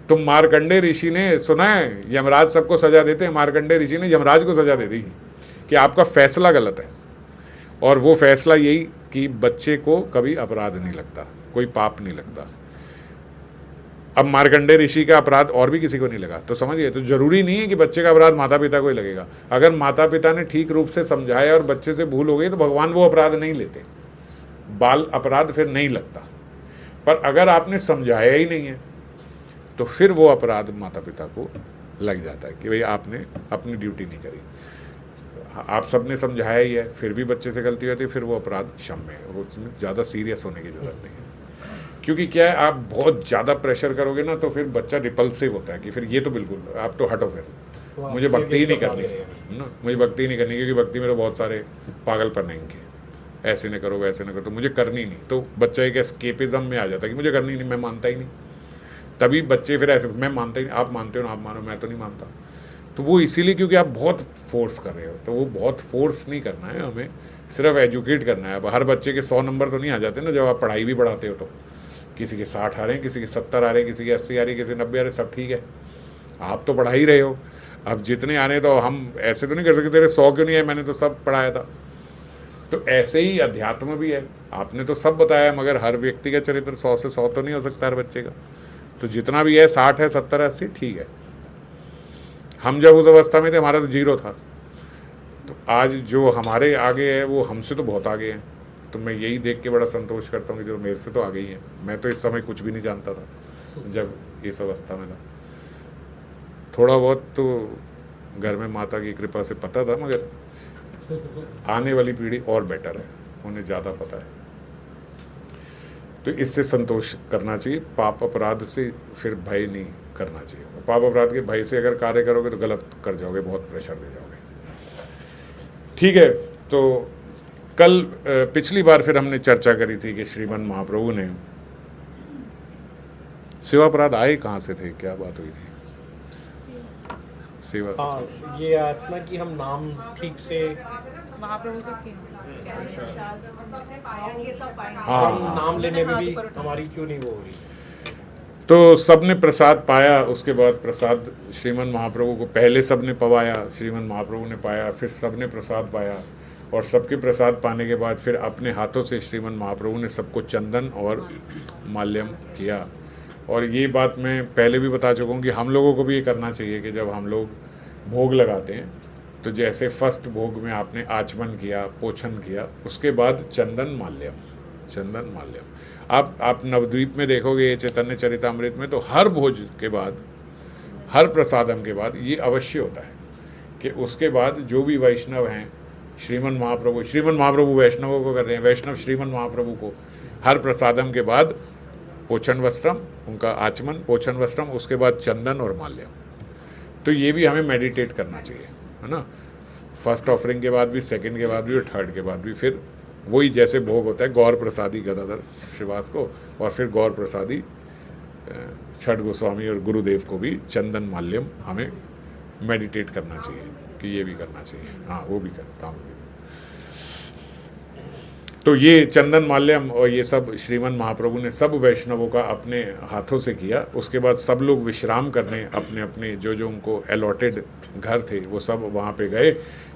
तो मार्कंडेय ऋषि ने सुना है यमराज सबको सजा देते हैं, मार्कंडेय ऋषि ने यमराज को सजा दे दी कि आपका फैसला गलत है। और वो फैसला यही कि बच्चे को कभी अपराध नहीं लगता, कोई पाप नहीं लगता। अब मार्कंडेय ऋषि का अपराध और भी किसी को नहीं लगा, तो समझिए, तो जरूरी नहीं है कि बच्चे का अपराध माता पिता को ही लगेगा। अगर माता पिता ने ठीक रूप से समझाया और बच्चे से भूल हो गई तो भगवान वो अपराध नहीं लेते, बाल अपराध फिर नहीं लगता। पर अगर आपने समझाया ही नहीं है तो फिर वो अपराध माता पिता को लग जाता है कि भाई आपने अपनी ड्यूटी नहीं करी। आप सबने समझाया ही है फिर भी बच्चे से गलती होती है, फिर वो अपराध क्षम्य है, वो उसमें ज़्यादा सीरियस होने की जरूरत नहीं है। क्योंकि क्या है, आप बहुत ज़्यादा प्रेशर करोगे ना तो फिर बच्चा रिपल्सिव होता है कि फिर ये तो बिल्कुल आप तो हटो, फिर मुझे भक्ति ही नहीं करनी ना, मुझे भक्ति ही नहीं करनी, क्योंकि भक्ति में तो बहुत सारे पागलपन हैं इनके, ऐसे न करो वैसे न करो, तो मुझे करनी नहीं। तो बच्चा एक एस्केपिज्म में आ जाता है कि मुझे करनी नहीं, मैं मानता ही नहीं। तभी बच्चे फिर ऐसे, मैं मानता ही नहीं, आप मानते हो ना आप मानो, मैं तो नहीं मानता। तो वो इसीलिए क्योंकि आप बहुत फोर्स कर रहे हो, तो वो बहुत फोर्स नहीं करना है, हमें सिर्फ एजुकेट करना है। अब हर बच्चे के 100 नंबर तो नहीं आ जाते ना, जब आप पढ़ाई भी बढ़ाते हो तो किसी के 60 आ रहे हैं, किसी के 70 आ रहे हैं, किसी के 80 आ रही है, किसी के 90 आ रहे, सब ठीक है, आप तो पढ़ा ही रहे हो। अब जितने आने तो हम ऐसे तो नहीं कर सकते तेरे 100 क्यों नहीं है, मैंने तो सब पढ़ाया था। तो ऐसे ही अध्यात्म भी है, आपने तो सब बताया, मगर हर व्यक्ति का चरित्र 100 से 100 तो नहीं हो सकता हर बच्चे का। तो जितना भी है 60 है, 70 है, 80 ठीक है। हम जब उस अवस्था में थे हमारा तो 0 था, तो आज जो हमारे आगे है वो हमसे तो बहुत आगे हैं। तो मैं यही देख के बड़ा संतोष करता हूँ कि जो मेरे से तो आगे ही है। मैं तो इस समय कुछ भी नहीं जानता था जब इस अवस्था में था, थोड़ा बहुत तो घर में माता की कृपा से पता था, मगर आने वाली पीढ़ी और बेटर है, उन्हें ज़्यादा पता है। तो इससे संतोष करना चाहिए, पाप अपराध से फिर भय नहीं करना चाहिए। पाप अपराध के भय से अगर कार्य करोगे तो गलत कर जाओगे, बहुत प्रेशर दे जाओगे। ठीक है, तो कल पिछली बार फिर हमने चर्चा करी थी कि श्रीमन महाप्रभु ने सेवा अपराध आए कहाँ से थे, क्या बात हुई थी सेवा से? ये आया था ना कि हम नाम ठीक से महाप्रभु से पाएंगे तो पाएंगे। हाँ, नाम लेने में भी हमारी क्यों नहीं वो हो रही। तो सबने प्रसाद पाया, उसके बाद प्रसाद श्रीमन महाप्रभु को पहले सबने पवाया, श्रीमन महाप्रभु ने पाया, फिर सबने प्रसाद पाया, और सबके प्रसाद पाने के बाद फिर अपने हाथों से श्रीमन महाप्रभु ने सबको चंदन और माल्यम किया। और ये बात मैं पहले भी बता चुका हूँ कि हम लोगों को भी ये करना चाहिए कि जब हम लोग भोग लगाते हैं तो जैसे फर्स्ट भोग में आपने आचमन किया, पोछन किया, उसके बाद चंदन माल्यम। आप नवद्वीप में देखोगे ये चैतन्य चरितामृत में, तो हर भोज के बाद, हर प्रसादम के बाद ये अवश्य होता है कि उसके बाद जो भी वैष्णव हैं, श्रीमन महाप्रभु वैष्णवों को कर रहे हैं, वैष्णव श्रीमन महाप्रभु को हर प्रसादम के बाद पोछन वस्त्रम, उनका आचमन, पोछन वस्त्रम, उसके बाद चंदन और माल्यम। तो ये भी हमें मेडिटेट करना चाहिए, है ना। फर्स्ट ऑफरिंग के बाद भी, सेकंड के बाद भी और थर्ड के बाद भी फिर वही जैसे भोग होता है गौर प्रसादी गदाधर श्रीवास को, और फिर गौर प्रसादी छठ गोस्वामी और गुरुदेव को भी चंदन माल्यम हमें मेडिटेट करना चाहिए कि ये भी करना चाहिए। हाँ, वो भी करता हूँ। तो ये चंदन माल्यम और ये सब श्रीमन महाप्रभु ने सब वैष्णवों का अपने हाथों से किया। उसके बाद सब लोग विश्राम करने अपने अपने जो जो उनको अलॉटेड घर थे वो सब वहाँ पे गए।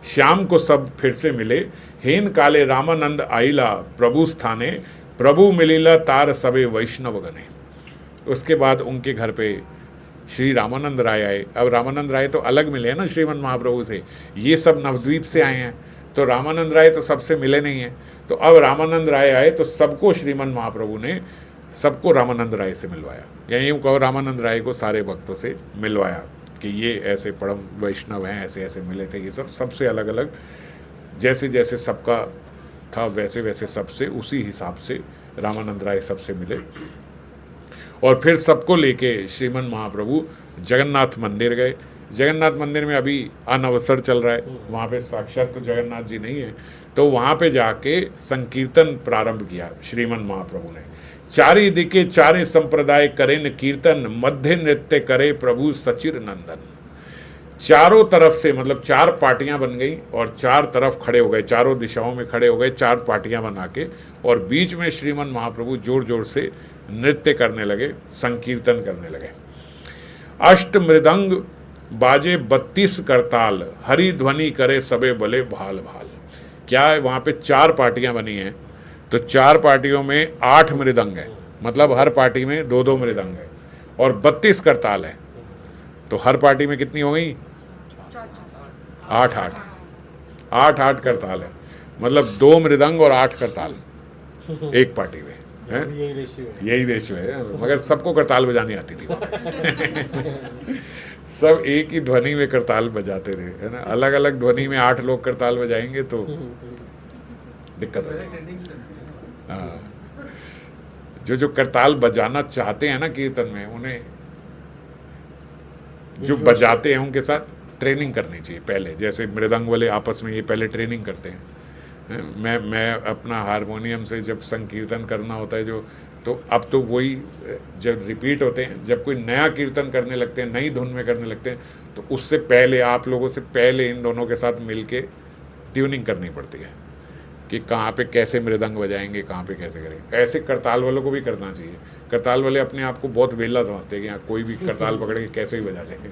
शाम को सब फिर से मिले। हेन काले रामानंद आइला प्रभु स्थाने, प्रभु मिलिला तार सबे वैष्णव गणे। उसके बाद उनके घर पे श्री रामानंद राय आए। अब रामानंद राय तो अलग मिले हैं ना श्रीमन महाप्रभु से, ये सब नवद्वीप से आए हैं, तो रामानंद राय तो सबसे मिले नहीं हैं। तो अब रामानंद राय आए तो सबको श्रीमन महाप्रभु ने सबको रामानंद राय से मिलवाया, या यूँ कहो रामानंद राय को सारे भक्तों से मिलवाया कि ये ऐसे परम वैष्णव हैं, ऐसे ऐसे मिले थे। ये सब सबसे अलग अलग, जैसे जैसे सबका था वैसे वैसे सबसे उसी हिसाब से रामानंद राय सबसे मिले। और फिर सबको लेके श्रीमन महाप्रभु जगन्नाथ मंदिर गए। जगन्नाथ मंदिर में अभी अनवसर चल रहा है, वहाँ पे साक्षात तो जगन्नाथ जी नहीं है, तो वहाँ पे जाके संकीर्तन प्रारंभ किया श्रीमन महाप्रभु ने। चारी दिके चारे संप्रदाय करें कीर्तन, मध्य नृत्य करे प्रभु सचिर नंदन। चारों तरफ से मतलब चार पार्टियां बन गई और चार तरफ खड़े हो गए, चारों दिशाओं में खड़े हो गए चार पार्टियां बना के, और बीच में श्रीमन महाप्रभु जोर जोर से नृत्य करने लगे, संकीर्तन करने लगे। अष्ट मृदंग बाजे 32 करताल, हरि ध्वनि करे सबे बले भाल भाल। क्या है, वहाँ पे चार पार्टियां बनी हैं, तो चार पार्टियों में 8 मृदंग है, मतलब हर पार्टी में 2-2 मृदंग है, और 32 करताल है, तो हर पार्टी में कितनी हो गई? 8 करताल है, मतलब 2 मृदंग और 8 करताल एक पार्टी में है। यही रेशियो है, मगर सबको करताल बजानी आती थी सब एक ही ध्वनि में करताल बजाते थे, है ना। अलग अलग ध्वनि में 8 लोग करताल बजाएंगे तो दिक्कत हो जाएगी। हाँ, जो करताल बजाना चाहते हैं ना कीर्तन में, उन्हें जो बजाते हैं उनके साथ ट्रेनिंग करनी चाहिए पहले। जैसे मृदंग वाले आपस में ये पहले ट्रेनिंग करते हैं। मैं अपना हारमोनियम से जब संकीर्तन करना होता है जो, तो अब तो वही जब रिपीट होते हैं, जब कोई नया कीर्तन करने लगते हैं, नई धुन में करने लगते हैं, तो उससे पहले आप लोगों से पहले इन दोनों के साथ मिलके ट्यूनिंग करनी पड़ती है कि कहाँ पे कैसे मृदंग बजाएंगे, कहाँ पे कैसे करेंगे। ऐसे करताल वालों को भी करना चाहिए। करताल वाले अपने आप को बहुत वेला समझते हैं कि यहाँ कोई भी करताल पकड़ के कैसे भी बजा लेंगे,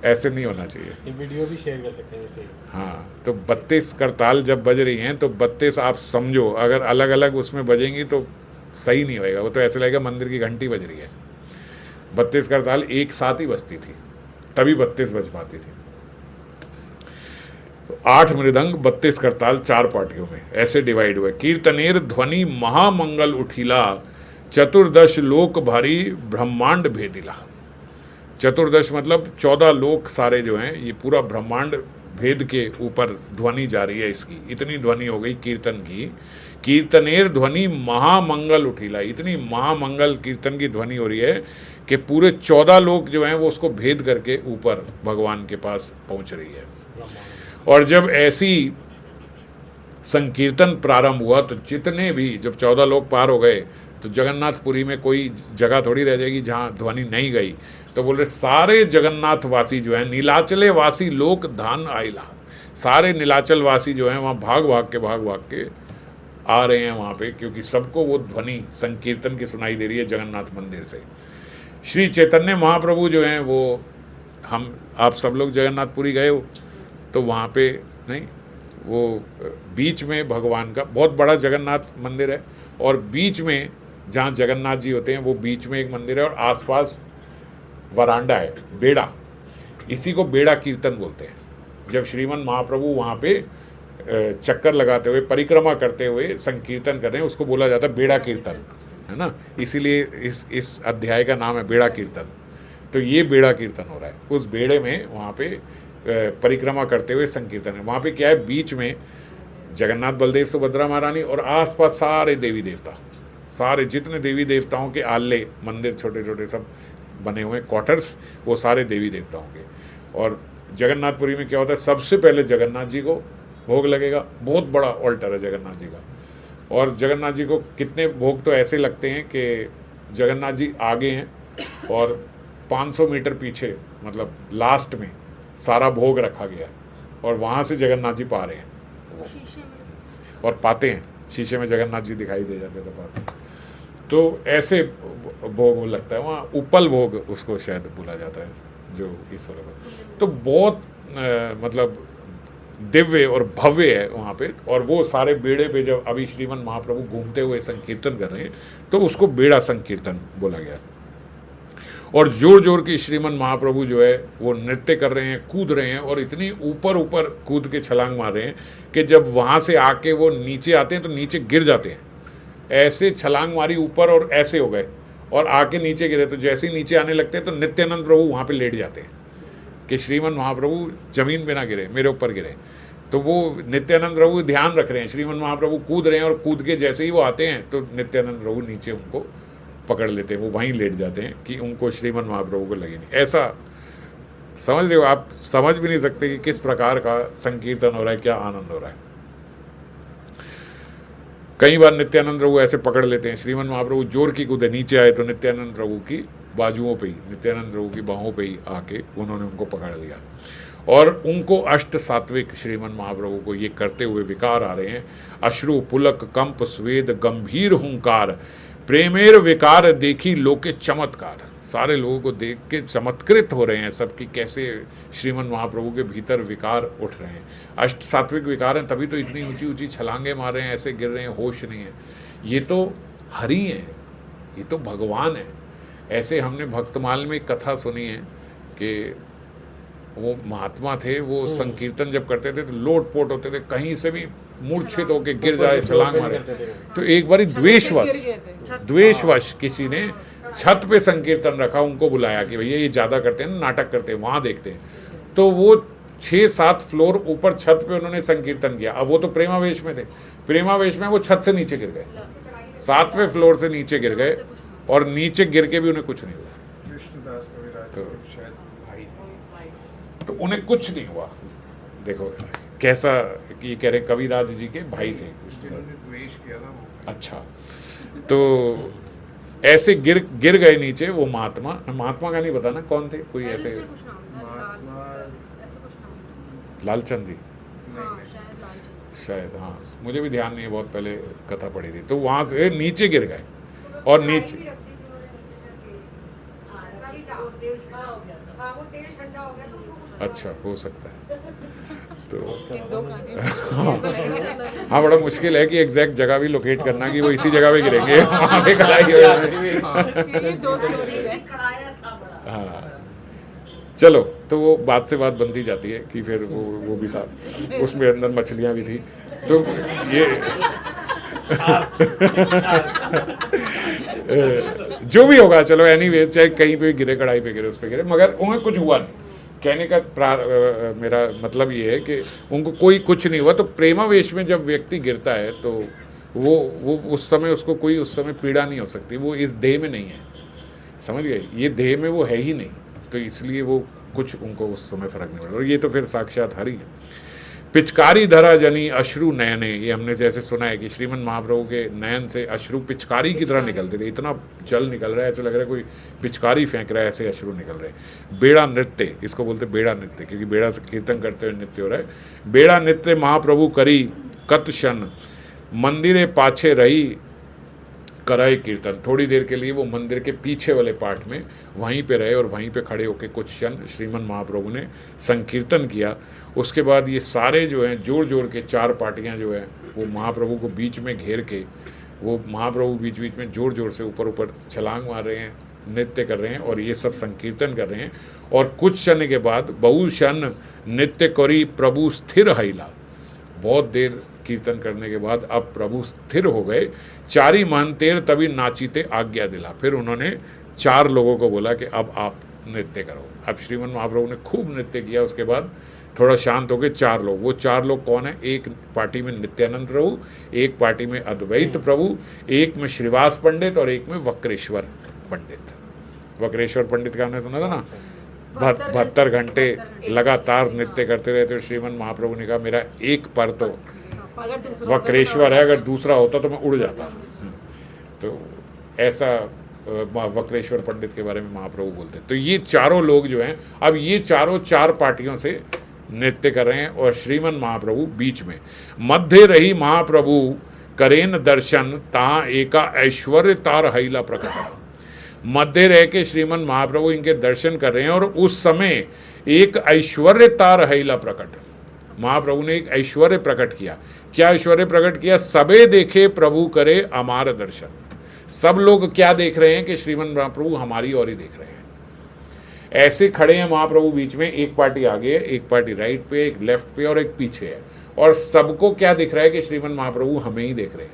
ऐसे नहीं होना चाहिए। ये वीडियो भी शेयर कर सकते हैं इसे। हाँ, तो 32 करताल जब बज रही हैं तो 32 आप समझो, अगर अलग अलग उसमें बजेंगी तो सही नहीं होएगा, वो तो ऐसे लगेगा मंदिर की घंटी बज रही है। 32 करताल एक साथ ही बजती थी, तभी 32 बज पाती थी। तो 8 मृदंग 32 करताल 4 पार्टियों में ऐसे डिवाइड हुए। कीर्तनेर ध्वनि महामंगल उठिला, चतुर्दश लोक भारी ब्रह्मांड भेदिला। चतुर्दश मतलब 14 लोक सारे जो हैं, ये पूरा ब्रह्मांड भेद के ऊपर ध्वनि जा रही है इसकी। इतनी ध्वनि हो गई कीर्तन की। कीर्तनेर ध्वनि महामंगल उठिला, इतनी महामंगल कीर्तन की ध्वनि हो रही है कि पूरे 14 लोक जो हैं वो उसको भेद करके ऊपर भगवान के पास पहुंच रही है। और जब ऐसी संकीर्तन प्रारंभ हुआ तो जितने भी, जब 14 लोक पार हो गए तो जगन्नाथपुरी में कोई जगह थोड़ी रह जाएगी जहाँ ध्वनि नहीं गई। तो बोल रहे सारे जगन्नाथ वासी जो हैं, नीलाचले वासी लोक धान आइला, सारे नीलाचल वासी जो हैं वहाँ भाग भाग के आ रहे हैं वहाँ पे, क्योंकि सबको वो ध्वनि संकीर्तन की सुनाई दे रही है जगन्नाथ मंदिर से। श्री चैतन्य महाप्रभु जो हैं वो, हम आप सब लोग जगन्नाथपुरी गए हो तो वहाँ पे नहीं, वो बीच में भगवान का बहुत बड़ा जगन्नाथ मंदिर है, और बीच में जहाँ जगन्नाथ जी होते हैं वो बीच में एक मंदिर है, और आसपास वरांडा है, बेड़ा। इसी को बेड़ा कीर्तन बोलते हैं। जब श्रीमन महाप्रभु वहाँ पे चक्कर लगाते हुए, परिक्रमा करते हुए संकीर्तन कर रहे हैं, उसको बोला जाता है बेड़ा कीर्तन, है ना। इसीलिए इस अध्याय का नाम है बेड़ा कीर्तन। तो ये बेड़ा कीर्तन हो रहा है, उस बेड़े में वहाँ पे परिक्रमा करते हुए संकीर्तन है। वहाँ पे क्या है, बीच में जगन्नाथ, बलदेव, सुभद्रा महारानी, और आसपास सारे देवी देवता, सारे जितने देवी देवताओं के आले मंदिर छोटे छोटे सब बने हुए क्वार्टर्स, वो सारे देवी देवताओं के। और जगन्नाथपुरी में क्या होता है, सबसे पहले जगन्नाथ जी को भोग लगेगा, बहुत बड़ा ऑल्टर है जगन्नाथ जी का, और जगन्नाथ जी को कितने भोग तो ऐसे लगते हैं कि जगन्नाथ जी आगे हैं और 500 मीटर पीछे मतलब लास्ट में सारा भोग रखा गया है और वहाँ से जगन्नाथ जी पा रहे हैं शीशे में और पाते हैं, शीशे में जगन्नाथ जी दिखाई दे जाते तो पाते हैं। तो ऐसे भोग लगता है वहाँ, उपल भोग उसको शायद बोला जाता है जो ईश्वर को। तो बहुत मतलब दिव्य और भव्य है वहाँ पे। और वो सारे बेड़े पे जब अभी श्रीमन महाप्रभु घूमते हुए संकीर्तन कर रहे हैं तो उसको बेड़ा संकीर्तन बोला गया। और जोर जोर की श्रीमन महाप्रभु जो है वो नृत्य कर रहे हैं, कूद रहे हैं और इतनी ऊपर ऊपर कूद के छलांग मार रहे हैं कि जब वहाँ से आके वो नीचे आते हैं तो नीचे गिर जाते हैं। ऐसे छलांग मारी ऊपर और ऐसे हो गए और आके नीचे गिरे, तो जैसे ही नीचे आने लगते हैं तो नित्यानंद प्रभु वहाँ पे लेट जाते हैं कि श्रीमन महाप्रभु जमीन पे ना गिरे, मेरे ऊपर गिरे। तो वो नित्यानंद प्रभु ध्यान रख रहे हैं, श्रीमन महाप्रभु कूद रहे हैं और कूद के जैसे ही वो आते हैं तो नित्यानंद प्रभु नीचे उनको पकड़ लेते हैं, वो वहीं लेट जाते हैं कि उनको श्रीमन महाप्रभु को लगे नहीं। ऐसा समझ रहे हो आप, समझ भी नहीं सकते कि किस प्रकार का संकीर्तन हो रहा है, क्या आनंद हो रहा है। कई बार नित्यानंद प्रभु ऐसे पकड़ लेते हैं, श्रीमन महाप्रभु जोर की कूदे नीचे आए तो नित्यानंद प्रभु की बाजुओं पे ही, नित्यानंद प्रभु की बाहों पे ही आके उन्होंने उनको पकड़ लिया और उनको अष्ट सात्विक श्रीमन महाप्रभु को ये करते हुए विकार आ रहे हैं। अश्रु पुलक कंप स्वेद गंभीर हुंकार, प्रेमेर विकार देखी लोके चमत्कार। सारे लोगों को देख के चमत्कृत हो रहे हैं सब कि कैसे श्रीमन महाप्रभु के भीतर विकार उठ रहे हैं। अष्ट सात्विक विकार हैं, तभी तो इतनी ऊंची ऊंची छलांगे मार रहे हैं, ऐसे गिर रहे हैं, होश नहीं है। ये तो हरि हैं, ये तो भगवान है। ऐसे हमने भक्तमाल में एक कथा सुनी है कि वो महात्मा थे, वो संकीर्तन जब करते थे तो लोट पोट होते थे, कहीं से भी मूर्छित होके गिर जाए, छलांग मारे। तो एक बारी द्वेषवश किसी ने छत पे संकीर्तन रखा, उनको बुलाया कि भैया ये ज़्यादा करते हैं, नाटक करते हैं, वहाँ देखते हैं। तो वो 6-7 फ्लोर ऊपर छत पे उन्होंने संकीर्तन किया। अब वो तो प्रेमावेश में थे, प्रेमावेश में वो छत से नीचे गिर गए, 7वें फ्लोर से नीचे गिर गए और नीचे गिर के भी उन्हें कुछ नहीं हुआ। कृष्णदास कविराज के शायद भाई थे। तो उन्हें कुछ नहीं हुआ। देखो कैसा कि कह रहे कविराज जी के भाई थे जिन्होंने द्वेष किया था वो। अच्छा, तो ऐसे गिर गए नीचे वो महात्मा का नहीं पता ना कौन थे, कोई ऐसे लालचंद जी शायद, हाँ मुझे भी ध्यान नहीं है, बहुत पहले कथा पढ़ी थी। तो वहाँ से नीचे गिर गए और नीचे अच्छा हो सकता है। तो हाँ बड़ा मुश्किल है कि एग्जैक्ट जगह भी लोकेट करना कि वो इसी जगह पे गिरेंगे, वहाँ पे हाँ चलो। तो वो बात से बात बनती जाती है कि फिर वो भी था, उसमें अंदर मछलियाँ भी थी। तो ये जो भी होगा चलो, एनीवे चाहे कहीं पे गिरे, कढ़ाई पे गिरे, उस पे गिरे, मगर उन्हें कुछ हुआ नहीं। कहने का मेरा मतलब ये है कि उनको कोई कुछ नहीं हुआ। तो प्रेमावेश में जब व्यक्ति गिरता है तो वो उस समय उसको कोई उस समय पीड़ा नहीं हो सकती, वो इस देह में नहीं है, समझ गए, ये देह में वो है ही नहीं, तो इसलिए वो कुछ उनको उस समय फर्क नहीं पड़ा। और ये तो फिर साक्षात हरि है। पिचकारी धरा जनी अश्रु नयने, ये हमने जैसे सुना है कि श्रीमन महाप्रभु के नयन से अश्रु पिचकारी की तरह निकलते थे, इतना जल निकल रहा है, ऐसे लग रहा है कोई पिचकारी फेंक रहा है, ऐसे अश्रु निकल रहे हैं। बेड़ा नृत्य, इसको बोलते बेड़ा नृत्य, क्योंकि बेड़ा से कीर्तन करते हुए नृत्य हो रहा है। बेड़ा नृत्य महाप्रभु करी कत शन, मंदिरे पाछे रही कराए कीर्तन। थोड़ी देर के लिए वो मंदिर के पीछे वाले पार्ट में वहीं पे रहे और वहीं पे खड़े होकर कुछ क्षण श्रीमन महाप्रभु ने संकीर्तन किया। उसके बाद ये सारे जो हैं जोर जोर के 4 पार्टियां जो हैं वो महाप्रभु को बीच में घेर के, वो महाप्रभु बीच बीच में जोर जोर से ऊपर ऊपर छलांग मार रहे हैं, नृत्य कर रहे हैं और ये सब संकीर्तन कर रहे हैं। और कुछ क्षण के बाद बहु क्षण नृत्य करी प्रभु स्थिर हैला, बहुत देर कीर्तन करने के बाद अब प्रभु स्थिर हो गए। 4 महंतेर तभी नाचीते आज्ञा दिला, फिर उन्होंने 4 लोगों को बोला कि अब आप नृत्य करो। अब श्रीमन महाप्रभु ने खूब नृत्य किया, उसके बाद थोड़ा शांत हो गए 4 लोग। वो 4 लोग कौन है? एक पार्टी में नित्यानंद प्रभु, एक पार्टी में अद्वैत प्रभु, एक में श्रीवास पंडित और एक में वक्रेश्वर पंडित। वक्रेश्वर पंडित का हमने सुना था ना, 72 घंटे लगातार नृत्य करते रहे। तो श्रीमन महाप्रभु ने कहा मेरा एक पर तो वक्रेश्वर है, अगर दूसरा होता तो मैं उड़ जाता। तो ऐसा वक्रेश्वर पंडित के बारे में महाप्रभु बोलते हैं। तो ये चारों लोग जो हैं, अब ये चारों 4 पार्टियों से नृत्य कर रहे हैं और श्रीमन महाप्रभु बीच में। मध्य रही महाप्रभु करेन दर्शन ता एका ऐश्वर्य तार हईला प्रकट। मध्य रह के श्रीमन महाप्रभु इनके दर्शन कर रहे हैं और उस समय एक ऐश्वर्य तार हईला प्रकट, महाप्रभु ने एक ऐश्वर्य प्रकट किया। क्या ऐश्वर्य प्रकट किया? सबे देखे प्रभु करे अमार दर्शन। सब लोग क्या देख रहे हैं कि श्रीमन महाप्रभु हमारी ओर ही देख रहे हैं। ऐसे खड़े हैं महाप्रभु बीच में, एक पार्टी आगे है, एक पार्टी राइट पे, एक लेफ्ट पे और एक पीछे है, और सबको क्या दिख रहा है कि श्रीमन महाप्रभु हमें ही देख रहे हैं,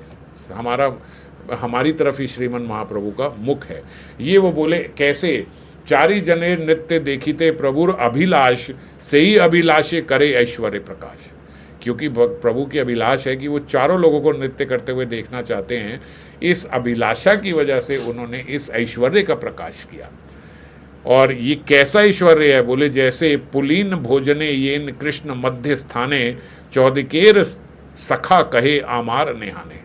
हमारी तरफ ही श्रीमन महाप्रभु का मुख है। ये वो बोले कैसे? चारी जने नृत्य देखिते प्रभुर अभिलाष से ही अभिलाषे करे ऐश्वर्य प्रकाश। क्योंकि प्रभु की अभिलाष है कि वो चारों लोगों को नृत्य करते हुए देखना चाहते हैं। इस अभिलाषा की वजह से उन्होंने इस ऐश्वर्य का प्रकाश किया। और ये कैसा ऐश्वर्य है? बोले जैसे पुलीन भोजने येन कृष्ण मध्य स्थाने चौदिकेर सखा कहे आमार नेहाने।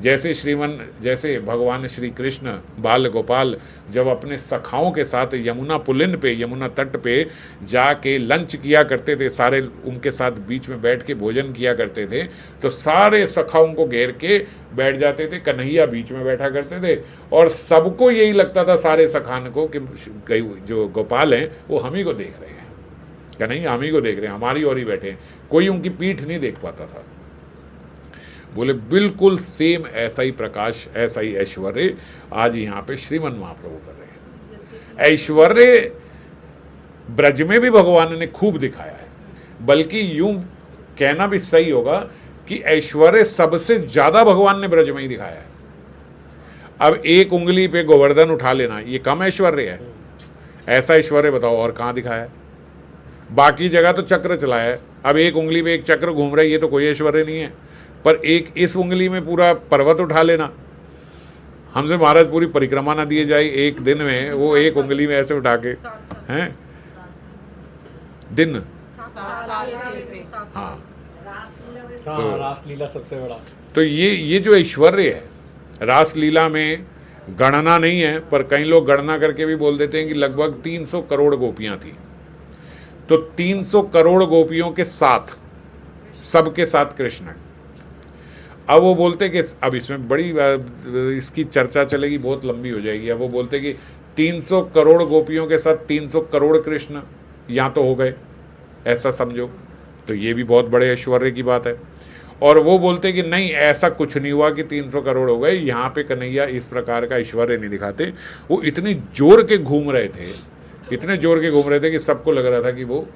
जैसे भगवान श्री कृष्ण बाल गोपाल जब अपने सखाओं के साथ यमुना पुलिन पे, यमुना तट पे जाके लंच किया करते थे, सारे उनके साथ बीच में बैठ के भोजन किया करते थे, तो सारे सखाओं को घेर के बैठ जाते थे, कन्हैया बीच में बैठा करते थे, और सबको यही लगता था सारे सखान को कि जो गोपाल हैं वो हम ही को देख रहे हैं, कन्हैया हम ही को देख रहे हैं, हमारी ओर ही बैठे हैं, कोई उनकी पीठ नहीं देख पाता था। बोले बिल्कुल सेम ऐसा ही प्रकाश, ऐसा ही ऐश्वर्य आज यहाँ पे श्रीमन महाप्रभु कर रहे हैं। ऐश्वर्य ब्रज में भी भगवान ने खूब दिखाया है, बल्कि यूं कहना भी सही होगा कि ऐश्वर्य सबसे ज्यादा भगवान ने ब्रज में ही दिखाया है। अब एक उंगली पे गोवर्धन उठा लेना ये कम ऐश्वर्य है? ऐसा ऐश्वर्य बताओ और कहाँ दिखाया है? बाकी जगह तो चक्र चलाया है, अब एक उंगली पे एक चक्र घूम रहा है, ये तो कोई ऐश्वर्य नहीं है। पर एक इस उंगली में पूरा पर्वत उठा लेना, हमसे महाराज पूरी परिक्रमा ना दिए जाए एक दिन में, वो एक उंगली में ऐसे उठा के हैं दिन। हाँ, तो रासलीला सबसे बड़ा। तो ये जो ऐश्वर्य है, रासलीला में गणना नहीं है, पर कई लोग गणना करके भी बोल देते हैं कि लगभग 300 करोड़ गोपियां थी। तो 300 करोड़ गोपियों के साथ, सबके साथ कृष्ण है। अब वो बोलते कि अब इसमें बड़ी इसकी चर्चा चलेगी, बहुत लंबी हो जाएगी। अब वो बोलते कि 300 करोड़ गोपियों के साथ 300 करोड़ कृष्ण यहाँ तो हो गए, ऐसा समझो, तो ये भी बहुत बड़े ऐश्वर्य की बात है। और वो बोलते कि नहीं, ऐसा कुछ नहीं हुआ कि 300 करोड़ हो गए, यहाँ पे कन्हैया इस प्रकार का ऐश्वर्य नहीं दिखाते। वो इतनी जोर के घूम रहे थे, इतने जोर के घूम रहे थे कि सबको लग रहा था कि वो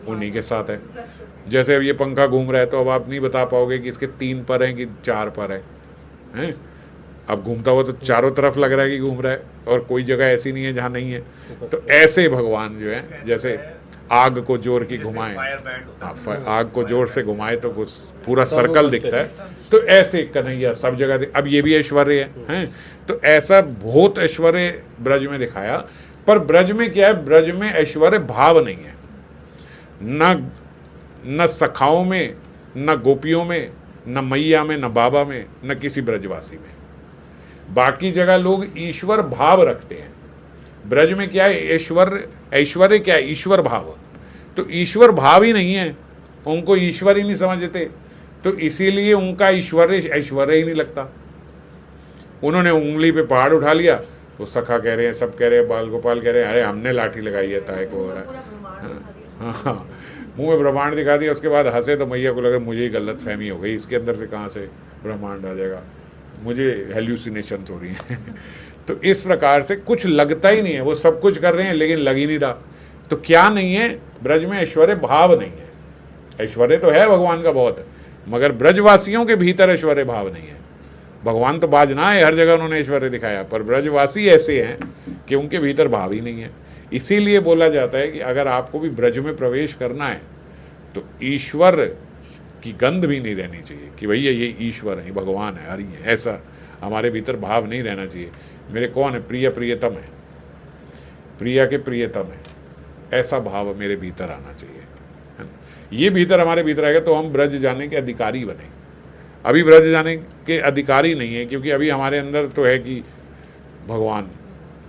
उन्हीं के साथ है। जैसे अब ये पंखा घूम रहा है, तो अब आप नहीं बता पाओगे कि इसके 3 पर हैं कि 4 पर हैं। अब घूमता हुआ तो चारों तरफ लग रहा है कि घूम रहा है, और कोई जगह ऐसी नहीं है जहाँ नहीं है। तो ऐसे भगवान जो है, जैसे आग को जोर की घुमाए, आग को जोर से घुमाए तो वो पूरा सर्कल दिखता है, तो ऐसे कन्हैया सब जगह। अब ये भी ऐश्वर्य है। तो ऐसा बहुत ऐश्वर्य ब्रज में दिखाया। पर ब्रज में क्या है? ब्रज में ऐश्वर्य भाव नहीं है, न सखाओं में, न गोपियों में, न मैया में, न बाबा में, न किसी ब्रजवासी में। बाकी जगह लोग ईश्वर भाव रखते हैं, ब्रज में क्या है? ऐश्वर्य क्या है? ईश्वर भाव। तो ईश्वर भाव ही नहीं है, उनको ईश्वर ही नहीं समझते, तो इसीलिए उनका ऐश्वर्य ही नहीं लगता। उन्होंने उंगली पे पहाड़ उठा लिया, तो सखा कह रहे हैं, सब कह रहे हैं, बाल गोपाल कह रहे हैं, अरे हमने लाठी लगाई है, ताए को हो रहा है। हाँ, मुंह में ब्रह्मांड दिखा दिया, उसके बाद हंसे तो मैया को लगा मुझे ही गलत फहमी हो गई, इसके अंदर से कहाँ से ब्रह्मांड आ जाएगा, मुझे हेल्यूसिनेशन हो रही हैं। तो इस प्रकार से कुछ लगता ही नहीं है, वो सब कुछ कर रहे हैं लेकिन लग ही नहीं रहा। तो क्या नहीं है? ब्रज में ऐश्वर्य भाव नहीं है। ऐश्वर्य तो है भगवान का बहुत, मगर ब्रजवासियों के भीतर ऐश्वर्य भाव नहीं है। भगवान तो बाज ना है, हर जगह उन्होंने ऐश्वर्य दिखाया, पर ब्रजवासी ऐसे हैं कि उनके भीतर भाव ही नहीं है। इसीलिए बोला जाता है कि अगर आपको भी ब्रज में प्रवेश करना है तो ईश्वर की गंध भी नहीं रहनी चाहिए कि भैया ये ईश्वर है, भगवान है, हरि है, ऐसा हमारे भीतर भाव नहीं रहना चाहिए। मेरे कौन है? प्रिय प्रियतम है, प्रिया के प्रियतम है, ऐसा भाव मेरे भीतर आना चाहिए, है ना। ये भीतर हमारे भीतर आएगा तो हम ब्रज जाने के अधिकारी बने। अभी ब्रज जाने के अधिकारी नहीं है, क्योंकि अभी हमारे अंदर तो है कि भगवान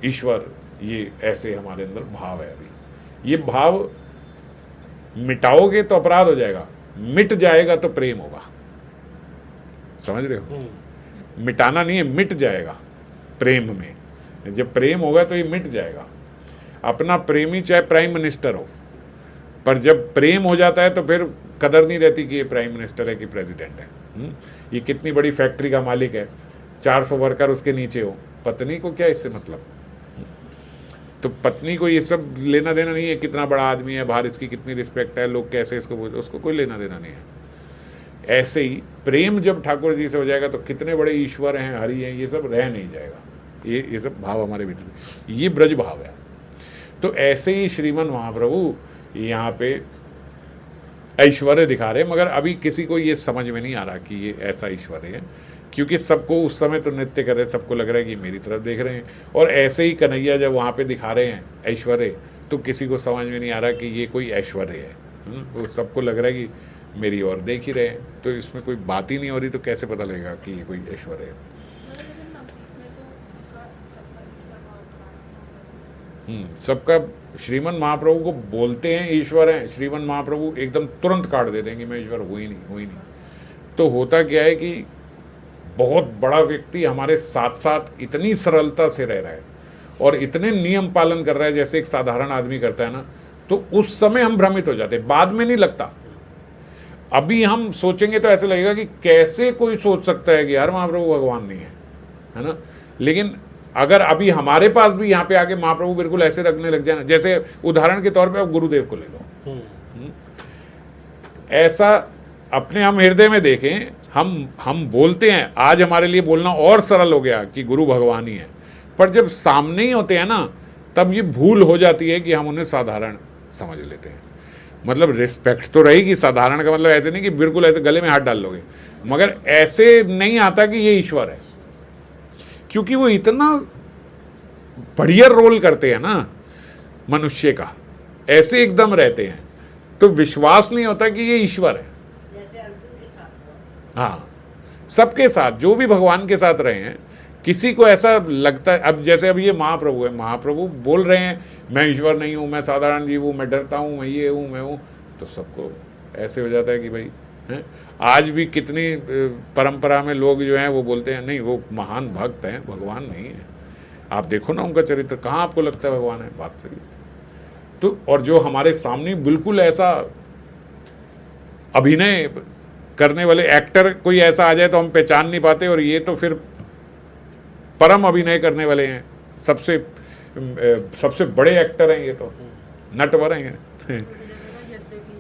ईश्वर, ये ऐसे हमारे अंदर भाव है। अभी ये भाव मिटाओगे तो अपराध हो जाएगा, मिट जाएगा तो प्रेम होगा। समझ रहे हो? मिटाना नहीं है, मिट जाएगा प्रेम में। जब प्रेम होगा तो ये मिट जाएगा। अपना प्रेमी चाहे प्राइम मिनिस्टर हो, पर जब प्रेम हो जाता है तो फिर कदर नहीं रहती कि ये प्राइम मिनिस्टर है कि प्रेसिडेंट है। ये कितनी बड़ी फैक्ट्री का मालिक है, 400 वर्कर उसके नीचे हो, पत्नी को क्या इससे मतलब? तो पत्नी को ये सब लेना देना नहीं है, कितना बड़ा आदमी है, बाहर इसकी कितनी रिस्पेक्ट है, लोग कैसे इसको बोलते, उसको कोई लेना देना नहीं है। ऐसे ही प्रेम जब ठाकुर जी से हो जाएगा तो कितने बड़े ईश्वर हैं, हरि हैं, ये सब रह नहीं जाएगा। ये सब भाव हमारे भीतर, ये ब्रज भाव है। तो ऐसे ही श्रीमन महाप्रभु यहाँ पे ऐश्वर्य दिखा रहे हैं, मगर अभी किसी को ये समझ में नहीं आ रहा कि ये ऐसा ऐश्वर्य है, क्योंकि सबको उस समय तो नृत्य कर रहे, सबको लग रहा है कि मेरी तरफ देख रहे हैं। और ऐसे ही कन्हैया जब वहाँ पे दिखा रहे हैं ऐश्वर्य, तो किसी को समझ में नहीं आ रहा कि ये कोई ऐश्वर्य है। वो सबको लग रहा है कि मेरी ओर देख ही रहे हैं, तो इसमें कोई बात ही नहीं हो रही, तो कैसे पता लगेगा कि ये कोई ऐश्वर्य है? सबका श्रीमन महाप्रभु को बोलते हैं ईश्वर हैं, श्रीमन महाप्रभु एकदम तुरंत काट देते हैं कि मैं ईश्वर हुई नहीं। तो होता क्या है कि बहुत बड़ा व्यक्ति हमारे साथ साथ इतनी सरलता से रह रहा है और इतने नियम पालन कर रहा है जैसे एक साधारण आदमी करता है ना, तो उस समय हम भ्रमित हो जाते हैं, बाद में नहीं लगता। अभी हम सोचेंगे तो ऐसे लगेगा कि कैसे कोई सोच सकता है कि यार महाप्रभु भगवान नहीं है ना। लेकिन अगर अभी हमारे पास भी यहाँ पे आके महाप्रभु बिल्कुल ऐसे रखने लग जाए ना, जैसे उदाहरण के तौर पे आप गुरुदेव को ले लो, ऐसा अपने हम हृदय में देखें, हम बोलते हैं, आज हमारे लिए बोलना और सरल हो गया कि गुरु भगवान ही है, पर जब सामने ही होते हैं ना, तब ये भूल हो जाती है कि हम उन्हें साधारण समझ लेते हैं। मतलब रिस्पेक्ट तो रहेगी, साधारण का मतलब ऐसे नहीं कि बिल्कुल ऐसे गले में हाथ डाल लोगे, मगर ऐसे नहीं आता कि ये ईश्वर है, क्योंकि वो इतना बढ़िया रोल करते हैं ना मनुष्य का, ऐसे एकदम रहते हैं, तो विश्वास नहीं होता कि ये ईश्वर है। हाँ, सबके साथ जो भी भगवान के साथ रहे हैं, किसी को ऐसा लगता है, अब जैसे अब ये महाप्रभु है, महाप्रभु बोल रहे हैं मैं ईश्वर नहीं हूँ, मैं साधारण जीव हूँ, मैं डरता हूँ, मैं ये हूँ, मैं हूँ, तो सबको ऐसे हो जाता है कि भाई हैं। आज भी कितनी परंपरा में लोग जो हैं वो बोलते हैं नहीं वो महान भक्त हैं, भगवान नहीं है। आप देखो ना उनका चरित्र, कहाँ आपको लगता है भगवान है? बात सही। तो और जो हमारे सामने बिल्कुल ऐसा अभिनय करने वाले एक्टर कोई ऐसा आ जाए तो हम पहचान नहीं पाते, और ये तो फिर परम अभिनय करने वाले हैं, सबसे बड़े एक्टर हैं, ये तो नटवर हैं।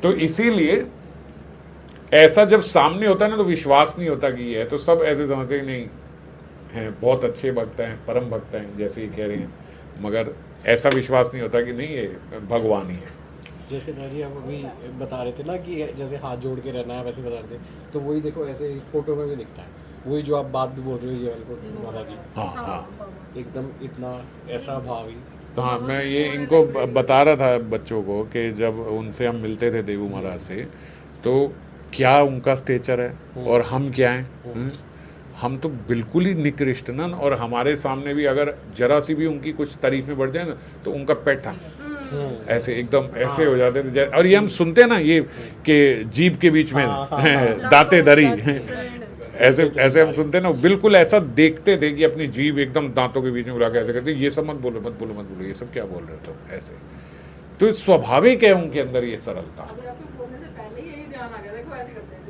तो इसीलिए ऐसा जब सामने होता है ना तो विश्वास नहीं होता कि ये है, तो सब ऐसे समझते हैं नहीं हैं, बहुत अच्छे भक्त हैं, परम भक्त हैं, जैसे ही कह रहे हैं, मगर ऐसा विश्वास नहीं होता कि नहीं ये भगवान ही है। जैसे भाई आप अभी बता रहे थे ना कि जैसे हाथ जोड़ के रहना है, वैसे बता रहे थे, तो वही देखो ऐसे इस फोटो में भी दिखता है, वही जो आप बात भी बोल रहे हो, ये वाली बाबा जी। हाँ, एकदम इतना ऐसा भावी। तो हाँ, मैं ये इनको बता रहा था बच्चों को कि जब उनसे हम मिलते थे देवू महाराज से, तो क्या उनका स्टेचर है और हम क्या हैं। हम तो बिल्कुल ही निकृष्ट ना, और हमारे सामने भी अगर जरा सी भी उनकी कुछ तारीफें बढ़ जाए ना तो उनका पैठा ऐसे एकदम ऐसे हो जाते थे। और ये हम सुनते हैं ना ये कि जीभ के बीच में दांते धरी, ऐसे ऐसे हम सुनते हैं ना, बिल्कुल ऐसा देखते थे कि अपनी जीभ एकदम दांतों के बीच में बुला के ऐसे करते, ये सब मत बोलो मत बोलो मत बोलो, ये सब क्या बोल रहे हो ऐसे। तो स्वाभाविक है उनके अंदर ये सरलता।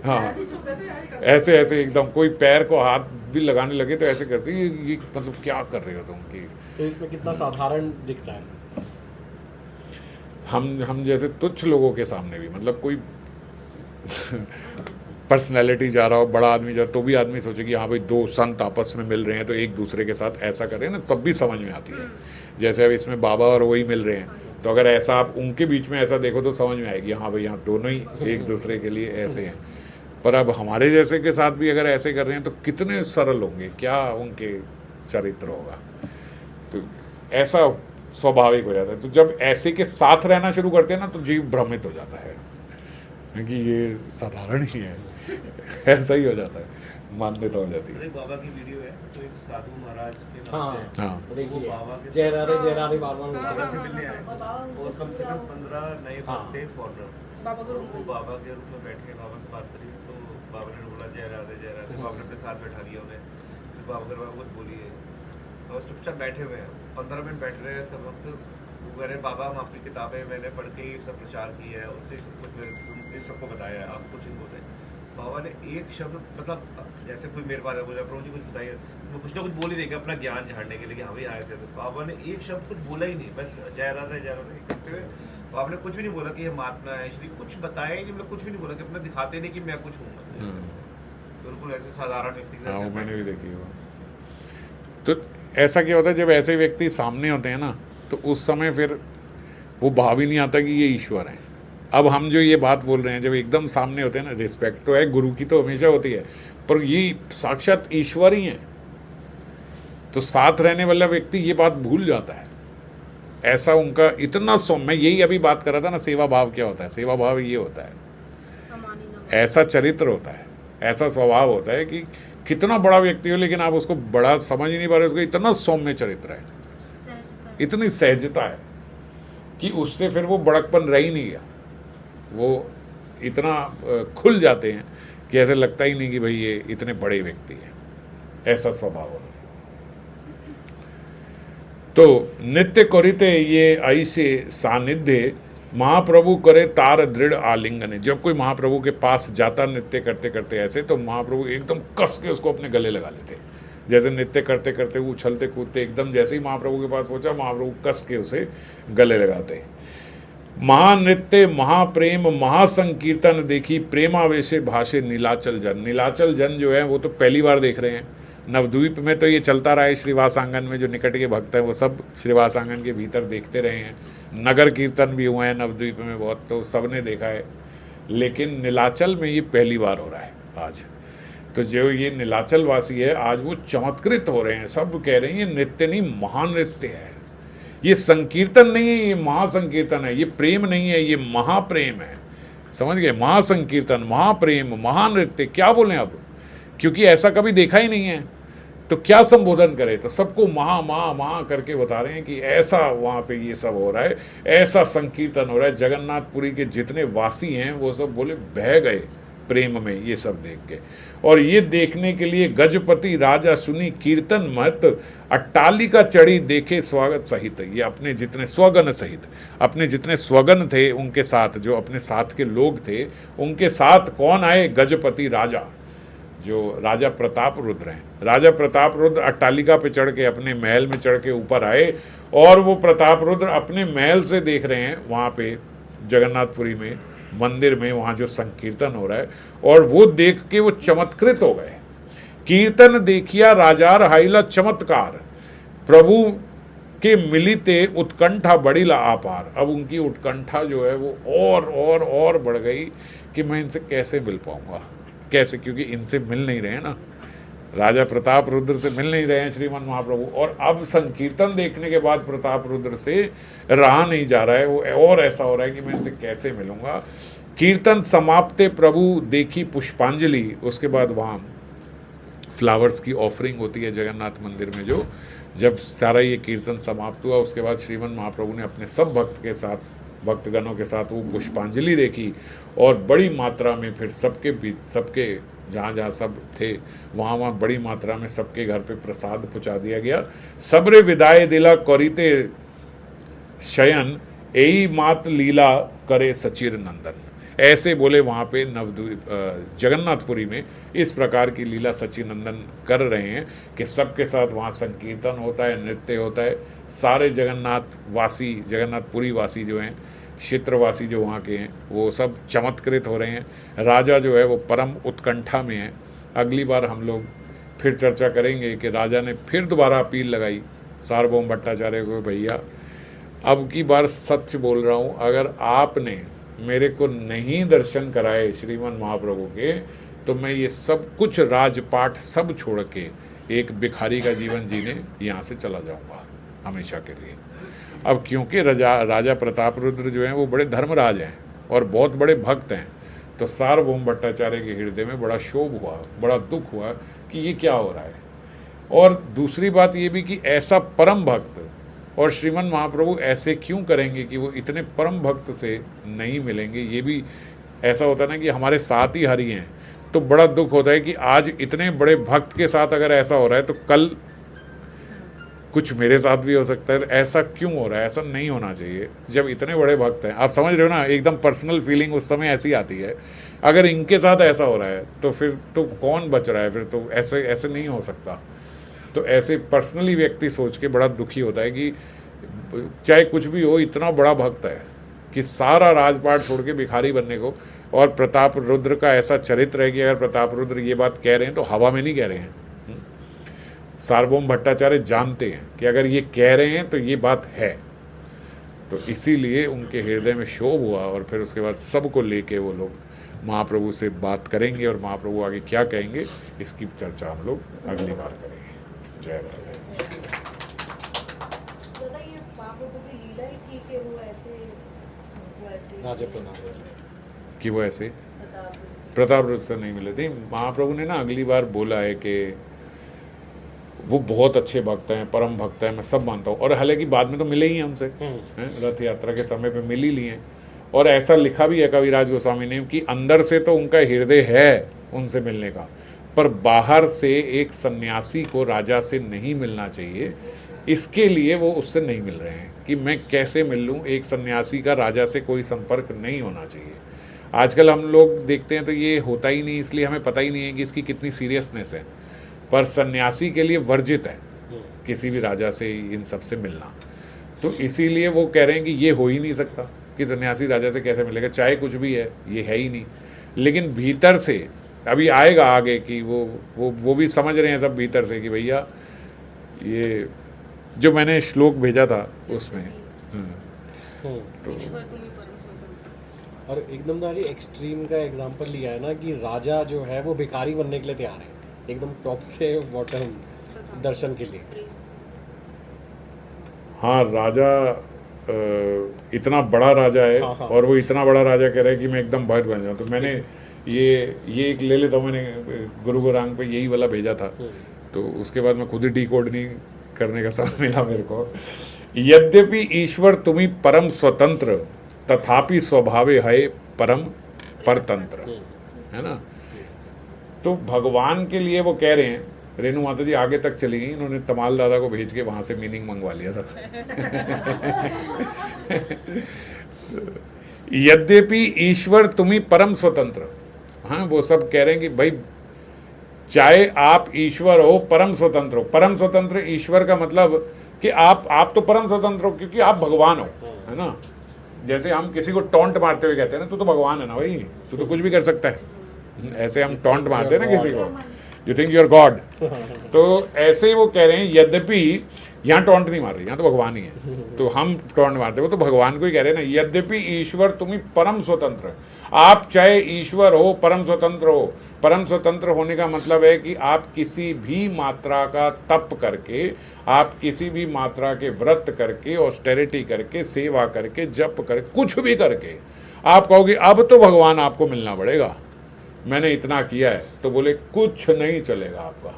हाँ, ऐसे ऐसे एकदम कोई पैर को हाथ भी लगाने लगे तो ऐसे करते, ये मतलब क्या कर रहे हो तुम की। तो इसमें कितना साधारण दिखता है। हम जैसे तुच्छ लोगों के सामने भी, मतलब कोई पर्सनैलिटी जा रहा हो, बड़ा आदमी जा रहा, तो भी आदमी सोचे कि हाँ भाई दो संत आपस में मिल रहे हैं तो एक दूसरे के साथ ऐसा करें ना, तब भी समझ में आती है। जैसे अब इसमें बाबा और वही मिल रहे हैं, तो अगर ऐसा आप उनके बीच में ऐसा देखो तो समझ में आएगी हाँ भाई यहाँ दोनों ही एक दूसरे के लिए ऐसे हैं। पर अब हमारे जैसे के साथ भी अगर ऐसे कर रहे हैं तो कितने सरल होंगे, क्या उनके चरित्र होगा। तो ऐसा स्वाभाविक हो जाता है। तो जब ऐसे के साथ रहना शुरू करते हैं ना, तो जीव भ्रमित हो जाता है कि ये साधारण ही है, ऐसा ही हो जाता है, मान्यता हो जाती है। एक बाबा की वीडियो है, तो एक साधु महाराज के नाम हाँ से हाँ वो देखिए बाबा के जय राधे बार बार बाबा बोलते से हैं। मिलने आए और कम से कम 15 नए हाँ। भक्त फॉरनर। बाबा को वो बाबा के रूप में बैठ के बाबा से बात करी, तो बाबा ने बोला जय राधे जय राधे। बाबा ने अपने साथ बैठा दिया उन्हें, फिर बाबा के बाबा कुछ बोलिए, और चुपचाप बैठे हुए हैं। 15 मिनट बैठ रहे हैं सब वक्त। वो कह रहे बाबा हम आपकी किताबें मैंने पढ़ के ही सब प्रचार की है, उससे सब कुछ इन सबको बताया है, आप कुछ नहीं बोले। बाबा ने एक शब्द, मतलब जैसे कोई मेरे पास बोला प्रभु जी कुछ बताइए, मैं कुछ ना कुछ बोल ही देगा अपना ज्ञान झाड़ने के लिए कि हम ही आए थे। तो बाबा ने एक शब्द कुछ बोला ही नहीं, बस जय राधे करते हुए बाबा ने कुछ भी नहीं बोला कि ये महात्मा है श्री, कुछ बताया ही नहीं, मतलब कुछ भी नहीं बोला कि अपना दिखाते नहीं कि मैं कुछ हूँ। बिल्कुल ऐसे साधारण व्यक्ति हाँ, वो मैंने भी देखी वो। तो ऐसा क्या होता है, जब ऐसे व्यक्ति सामने होते हैं ना, तो उस समय फिर वो भाव ही नहीं आता कि ये ईश्वर है। अब हम जो ये बात बोल रहे हैं, जब एकदम सामने होते हैं ना, रिस्पेक्ट तो है, गुरु की तो हमेशा होती है, पर ये साक्षात ईश्वर ही है। तो साथ रहने वाला व्यक्ति ये बात भूल जाता है। ऐसा उनका इतना मैं यही अभी बात कर रहा था ना, सेवा भाव क्या होता है। सेवा भाव ये होता है, ऐसा चरित्र होता है, ऐसा स्वभाव होता है कि कितना बड़ा व्यक्ति हो लेकिन आप उसको बड़ा समझ ही नहीं पा रहे, उसको इतना सौम्य चरित्र है, इतनी सहजता है कि उससे फिर वो बड़कपन रह ही नहीं गया। वो इतना खुल जाते हैं कि ऐसे लगता ही नहीं कि भाई ये इतने बड़े व्यक्ति हैं, ऐसा स्वभाव होता है। तो नित्य करिते ये ऐसे सानिध्य महाप्रभु करे तार दृढ़ आलिंगन। जब कोई महाप्रभु के पास जाता नृत्य करते करते ऐसे, तो महाप्रभु एकदम कस के उसको अपने गले लगा लेते। जैसे नृत्य करते करते उछलते कूदते, एकदम जैसे ही महाप्रभु के पास पहुंचा, महाप्रभु कस के उसे गले लगाते। महानृत्य महाप्रेम महासंकीर्तन देखी प्रेमावेशे भाषे नीलाचल जन। नीलाचल जन जो है वो तो पहली बार देख रहे हैं। नवद्वीप में तो ये चलता रहा है, श्रीवास आंगन में जो निकट के भक्त हैं वो सब श्रीवास आंगन के भीतर देखते रहे हैं। नगर कीर्तन भी हुए हैं नवद्वीप में बहुत, तो सबने देखा है। लेकिन नीलाचल में ये पहली बार हो रहा है आज। तो जो ये नीलाचल वासी है, आज वो चमत्कृत हो रहे हैं। सब कह रहे हैं ये नृत्य नहीं, महानृत्य है, ये संकीर्तन नहीं है, ये महासंकीर्तन है, ये प्रेम नहीं है, ये महाप्रेम है। समझ गए, महासंकीर्तन महाप्रेम महानृत्य, क्या बोलें अब, क्योंकि ऐसा कभी देखा ही नहीं है। तो क्या संबोधन करे, तो सबको महा करके बता रहे हैं कि ऐसा वहाँ पे ये सब हो रहा है, ऐसा संकीर्तन हो रहा है। जगन्नाथपुरी के जितने वासी हैं वो सब बोले बह गए प्रेम में ये सब देख के। और ये देखने के लिए गजपति राजा सुनी कीर्तन महत, अट्टालिका चढ़ी देखे स्वागत सहित। ये अपने जितने स्वगन सहित, अपने जितने स्वगन थे उनके साथ, जो अपने साथ के लोग थे उनके साथ कौन आए, गजपति राजा, जो राजा प्रताप रुद्र हैं। राजा प्रताप रुद्र अट्टालिका पे चढ़ के, अपने महल में चढ़ के ऊपर आए, और वो प्रताप रुद्र अपने महल से देख रहे हैं वहाँ पे जगन्नाथपुरी में मंदिर में वहाँ जो संकीर्तन हो रहा है, और वो देख के वो चमत्कृत हो गए। कीर्तन देखिया राजार हाइला चमत्कार, प्रभु के मिलिते उत्कंठा बड़ीला आपार। अब उनकी उत्कंठा जो है वो और बढ़ गई कि मैं इनसे कैसे मिल पाऊंगा, कैसे, क्योंकि इनसे मिल नहीं रहे हैं ना, राजा प्रताप रुद्र से मिल नहीं रहे हैं श्रीमान महाप्रभु। और अब संकीर्तन देखने के बाद प्रताप रुद्र से रहा नहीं जा रहा है, वो और ऐसा हो रहा है कि मैं इनसे कैसे मिलूंगा। कीर्तन समाप्ते प्रभु देखी पुष्पांजलि। उसके बाद वहाँ फ्लावर्स की ऑफरिंग होती है जगन्नाथ मंदिर में। जो जब सारा ये कीर्तन समाप्त हुआ, उसके बाद श्रीमान महाप्रभु ने अपने सब भक्त के साथ, भक्तगणों के साथ वो पुष्पांजलि देखी, और बड़ी मात्रा में फिर सबके जहाँ जहाँ सब थे वहाँ बड़ी मात्रा में सबके घर पे प्रसाद पहुँचा दिया गया। सबरे विदाई दिला करिते शयन, एई मात लीला करे सचिर नंदन। ऐसे बोले वहाँ पे नवद्वीप जगन्नाथपुरी में इस प्रकार की लीला सचिनंदन कर रहे हैं कि सबके साथ वहाँ संकीर्तन होता है, नृत्य होता है। सारे जगन्नाथपुरी वासी जो हैं, क्षेत्रवासी जो वहाँ के हैं, वो सब चमत्कृत हो रहे हैं। राजा जो है वो परम उत्कंठा में है। अगली बार हम लोग फिर चर्चा करेंगे कि राजा ने फिर दोबारा अपील लगाई सार्वभौम भट्टाचार्य को, भैया अब की बार सच बोल रहा हूँ, अगर आपने मेरे को नहीं दर्शन कराए श्रीमान महाप्रभु के, तो मैं ये सब कुछ राजपाट सब छोड़ के एक भिखारी का जीवन जीने यहाँ से चला जाऊँगा हमेशा के लिए। अब क्योंकि राजा प्रताप रुद्र जो हैं वो बड़े धर्मराज हैं और बहुत बड़े भक्त हैं, तो सार्वभौम भट्टाचार्य के हृदय में बड़ा क्षोभ हुआ, बड़ा दुख हुआ कि ये क्या हो रहा है। और दूसरी बात ये भी कि ऐसा परम भक्त, और श्रीमन महाप्रभु ऐसे क्यों करेंगे कि वो इतने परम भक्त से नहीं मिलेंगे। ये भी ऐसा होता है ना कि हमारे साथ ही हरि हैं, तो बड़ा दुख होता है कि आज इतने बड़े भक्त के साथ अगर ऐसा हो रहा है तो कल कुछ मेरे साथ भी हो सकता है। तो ऐसा क्यों हो रहा है, ऐसा नहीं होना चाहिए। जब इतने बड़े भक्त हैं, आप समझ रहे हो ना, एकदम पर्सनल फीलिंग उस समय ऐसी आती है। अगर इनके साथ ऐसा हो रहा है तो फिर तो कौन बच रहा है, फिर तो ऐसे ऐसे नहीं हो सकता। तो ऐसे पर्सनली व्यक्ति सोच के बड़ा दुखी होता है कि चाहे कुछ भी हो, इतना बड़ा भक्त है कि सारा राजपाट छोड़ के भिखारी बनने को। और प्रताप रुद्र का ऐसा चरित्र है कि अगर प्रताप रुद्र ये बात कह रहे हैं तो हवा में नहीं कह रहे हैं। सार्वभौम भट्टाचार्य जानते हैं कि अगर ये कह रहे हैं तो ये बात है। तो इसीलिए उनके हृदय में क्षोभ हुआ और फिर उसके बाद सबको लेके वो लोग महाप्रभु से बात करेंगे और महाप्रभु आगे क्या कहेंगे इसकी चर्चा हम लोग अगली बार करेंगे। जय राधे। दादा ये महाप्रभु की लीला ही थी कि वो ऐसे राजा प्रताप कि वो ऐसे प्रताप प्रताप रुद्र से नहीं मिले थे। महाप्रभु ने ना अगली बार बोला है कि वो बहुत अच्छे भक्त हैं, परम भक्त हैं, मैं सब मानता हूँ। और हालांकि बाद में तो मिले ही हैं उनसे, हैं रथ यात्रा के समय पे मिल ही लिए। और ऐसा लिखा भी है कविराज गोस्वामी ने कि अंदर से तो उनका हृदय है उनसे मिलने का, पर बाहर से एक सन्यासी को राजा से नहीं मिलना चाहिए, इसके लिए वो उससे नहीं मिल रहे हैं कि मैं कैसे मिल लूँ। एक सन्यासी का राजा से कोई संपर्क नहीं होना चाहिए। आजकल हम लोग देखते हैं तो ये होता ही नहीं, इसलिए हमें पता ही नहीं है कि इसकी कितनी सीरियसनेस है। पर सन्यासी के लिए वर्जित है किसी भी राजा से इन सब से मिलना। तो इसीलिए वो कह रहे हैं कि ये हो ही नहीं सकता कि सन्यासी राजा से कैसे मिलेगा, चाहे कुछ भी है, ये है ही नहीं। लेकिन भीतर से अभी आएगा आगे कि वो भी समझ रहे हैं सब भीतर से कि भैया ये जो मैंने श्लोक भेजा था उसमें तो और एकदम दादी एक्सट्रीम का एग्जांपल लिया है ना कि राजा जो है वो भिखारी बनने के लिए तैयार है, एकदम टॉप से बॉटम दर्शन के लिए। हाँ, राजा इतना बड़ा राजा है। हाँ। और वो इतना बड़ा राजा कह रहा है कि मैं एकदम भक्त बन जाऊँ। तो मैंने ये एक ले लेता हूँ, मैंने गुरु गोरांग पे यही वाला भेजा था। तो उसके बाद मैं खुद ही डिकोड नहीं करने का समय मिला मेरे को। यद्यपि ईश्वर तुम्ही परम स्वतंत्र तथापि स्वभावे है परम परतंत्र, है ना। तो भगवान के लिए वो कह रहे हैं, रेणु माता जी आगे तक चली गई, इन्होंने तमाल दादा को भेज के वहां से मीनिंग मंगवा लिया था। यद्यपि ईश्वर तुम्ही परम स्वतंत्र, हाँ वो सब कह रहे हैं कि भाई चाहे आप ईश्वर हो, परम स्वतंत्र हो। परम स्वतंत्र ईश्वर का मतलब कि आप तो परम स्वतंत्र हो क्योंकि आप भगवान हो, है ना। जैसे हम किसी को टॉन्ट मारते हुए कहते हैं ना, तू तो भगवान है ना भाई, तू तो कुछ भी कर सकता है। ऐसे हम टॉन्ट मारते हैं ना किसी को, you think you are god. तो ऐसे ही वो कह रहे हैं, यद्यपि यहाँ टॉन्ट नहीं मार रहे, यहाँ तो भगवान ही है। तो हम टॉन्ट मारते हैं, वो तो भगवान को ही कह रहे हैं ना। यद्यपि ईश्वर तुम्ही परम स्वतंत्र, आप चाहे ईश्वर हो, परम स्वतंत्र हो। परम स्वतंत्र होने का मतलब है कि आप किसी भी मात्रा का तप करके, आप किसी भी मात्रा के व्रत करके, ऑस्टेरिटी करके, सेवा करके, जप करके, कुछ भी करके आप कहोगे अब तो भगवान आपको मिलना पड़ेगा, मैंने इतना किया है, तो बोले कुछ नहीं चलेगा आपका।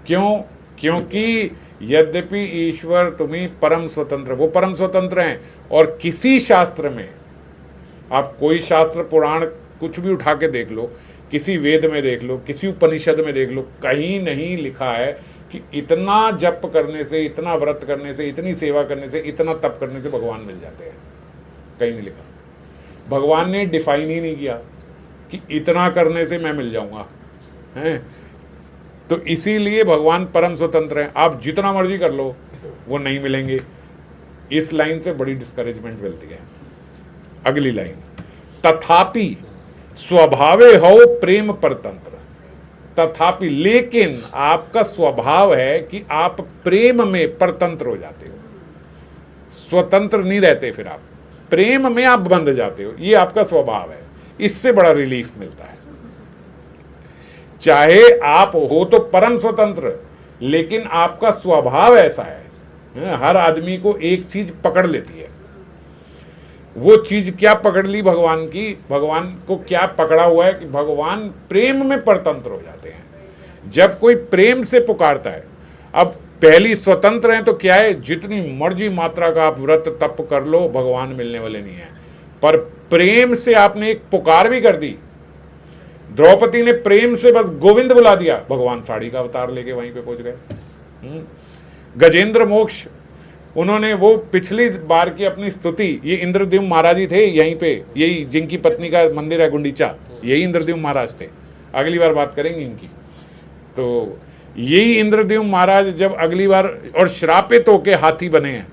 क्यों? क्योंकि यद्यपि ईश्वर तुम्ही परम स्वतंत्र, वो परम स्वतंत्र हैं। और किसी शास्त्र में, आप कोई शास्त्र पुराण कुछ भी उठा के देख लो, किसी वेद में देख लो, किसी उपनिषद में देख लो, कहीं नहीं लिखा है कि इतना जप करने से, इतना व्रत करने से, इतनी सेवा करने से, इतना तप करने से भगवान मिल जाते हैं। कहीं नहीं लिखा। भगवान ने डिफाइन ही नहीं किया कि इतना करने से मैं मिल जाऊंगा, हैं। तो इसीलिए भगवान परम स्वतंत्र हैं। आप जितना मर्जी कर लो, वो नहीं मिलेंगे। इस लाइन से बड़ी डिस्करेजमेंट मिलती है। अगली लाइन, तथापि स्वभावे हो प्रेम परतंत्र। तथापि, लेकिन आपका स्वभाव है कि आप प्रेम में परतंत्र हो जाते हो, स्वतंत्र नहीं रहते, फिर आप प्रेम में आप बंध जाते हो। ये आपका स्वभाव है। इससे बड़ा रिलीफ मिलता है। चाहे आप हो तो परम स्वतंत्र, लेकिन आपका स्वभाव ऐसा है, हर आदमी को एक चीज पकड़ लेती है। वो चीज क्या पकड़ ली भगवान की, भगवान को क्या पकड़ा हुआ है कि भगवान प्रेम में परतंत्र हो जाते हैं। जब कोई प्रेम से पुकारता है, अब पहली स्वतंत्र है तो क्या है, जितनी मर्जी मात्रा का आप व्रत तप कर लो, भगवान मिलने वाले नहीं है। पर प्रेम से आपने एक पुकार भी कर दी। द्रौपदी ने प्रेम से बस गोविंद बुला दिया, भगवान साड़ी का अवतार लेके वहीं पे पहुंच गए। गजेंद्र मोक्ष, उन्होंने वो पिछली बार की अपनी स्तुति, ये इंद्रद्युम्न महाराज ही थे यहीं पे, यही जिनकी पत्नी का मंदिर है गुंडीचा, यही इंद्रद्युम्न महाराज थे। अगली बार बात करेंगे इनकी। तो यही इंद्रद्युम्न महाराज जब अगली बार और श्रापित होके हाथी बने हैं,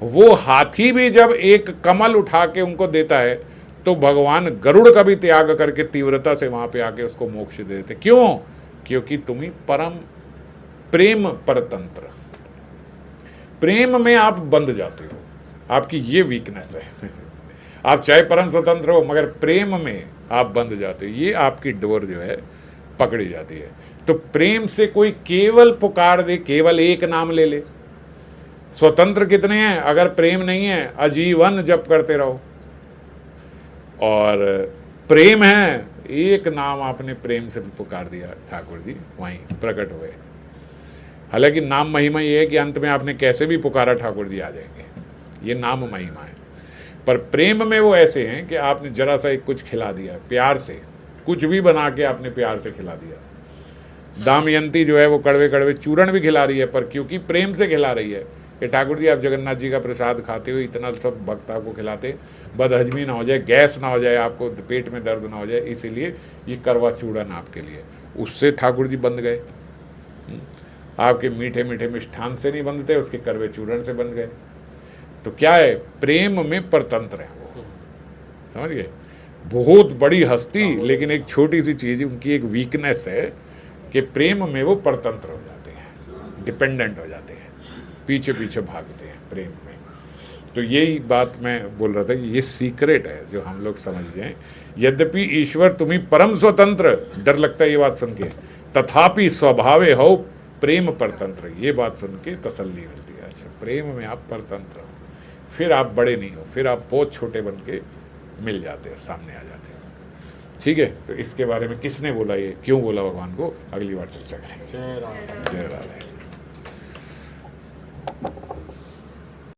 वो हाथी भी जब एक कमल उठा के उनको देता है तो भगवान गरुड़ का भी त्याग करके तीव्रता से वहां पे आके उसको मोक्ष दे देते। क्यों? क्योंकि तुम ही परम प्रेम परतंत्र, प्रेम में आप बंध जाते हो। आपकी ये वीकनेस है। आप चाहे परम स्वतंत्र हो मगर प्रेम में आप बंध जाते हो। ये आपकी डोर जो है पकड़ी जाती है। तो प्रेम से कोई केवल पुकार दे, केवल एक नाम ले ले। स्वतंत्र कितने हैं, अगर प्रेम नहीं है आजीवन जप करते रहो। और प्रेम है, एक नाम आपने प्रेम से पुकार दिया, ठाकुर जी वहीं प्रकट हुए। हालांकि नाम महिमा ये है कि अंत में आपने कैसे भी पुकारा ठाकुर जी आ जाएंगे, ये नाम महिमा है। पर प्रेम में वो ऐसे हैं कि आपने जरा सा एक कुछ खिला दिया प्यार से, कुछ भी बना के आपने प्यार से खिला दिया। दमयंती जो है वो कड़वे कड़वे चूरण भी खिला रही है, पर क्योंकि प्रेम से खिला रही है कि ठाकुर जी आप जगन्नाथ जी का प्रसाद खाते हो, इतना सब भक्त आपको खिलाते, बदहजमी ना हो जाए, गैस ना हो जाए, आपको पेट में दर्द ना हो जाए, इसीलिए ये करवा चूड़न आपके लिए। उससे ठाकुर जी बंध गए। आपके मीठे मीठे मिष्ठान से नहीं बंधते, उसके करवे चूरण से बन गए। तो क्या है, प्रेम में परतंत्र है वो, समझ गए। बहुत बड़ी हस्ती, लेकिन एक छोटी सी चीज, उनकी एक वीकनेस है कि प्रेम में वो परतंत्र हो जाते हैं, डिपेंडेंट हो जाते हैं, पीछे पीछे भागते हैं प्रेम में। तो यही बात मैं बोल रहा था कि ये सीक्रेट है जो हम लोग समझ जाएं। यद्यपि ईश्वर तुम्हें परम स्वतंत्र, डर लगता है ये बात सुन के, तथापि स्वभावे हो प्रेम परतंत्र, ये बात सुन के तसल्ली मिलती है। अच्छा, प्रेम में आप परतंत्र हो, फिर आप बड़े नहीं हो, फिर आप बहुत छोटे बन के मिल जाते हैं, सामने आ जाते हैं। ठीक है, तो इसके बारे में किसने बोला, ये क्यों बोला भगवान को, अगली बार चर्चा करेंगे। जय राम। जय राधे।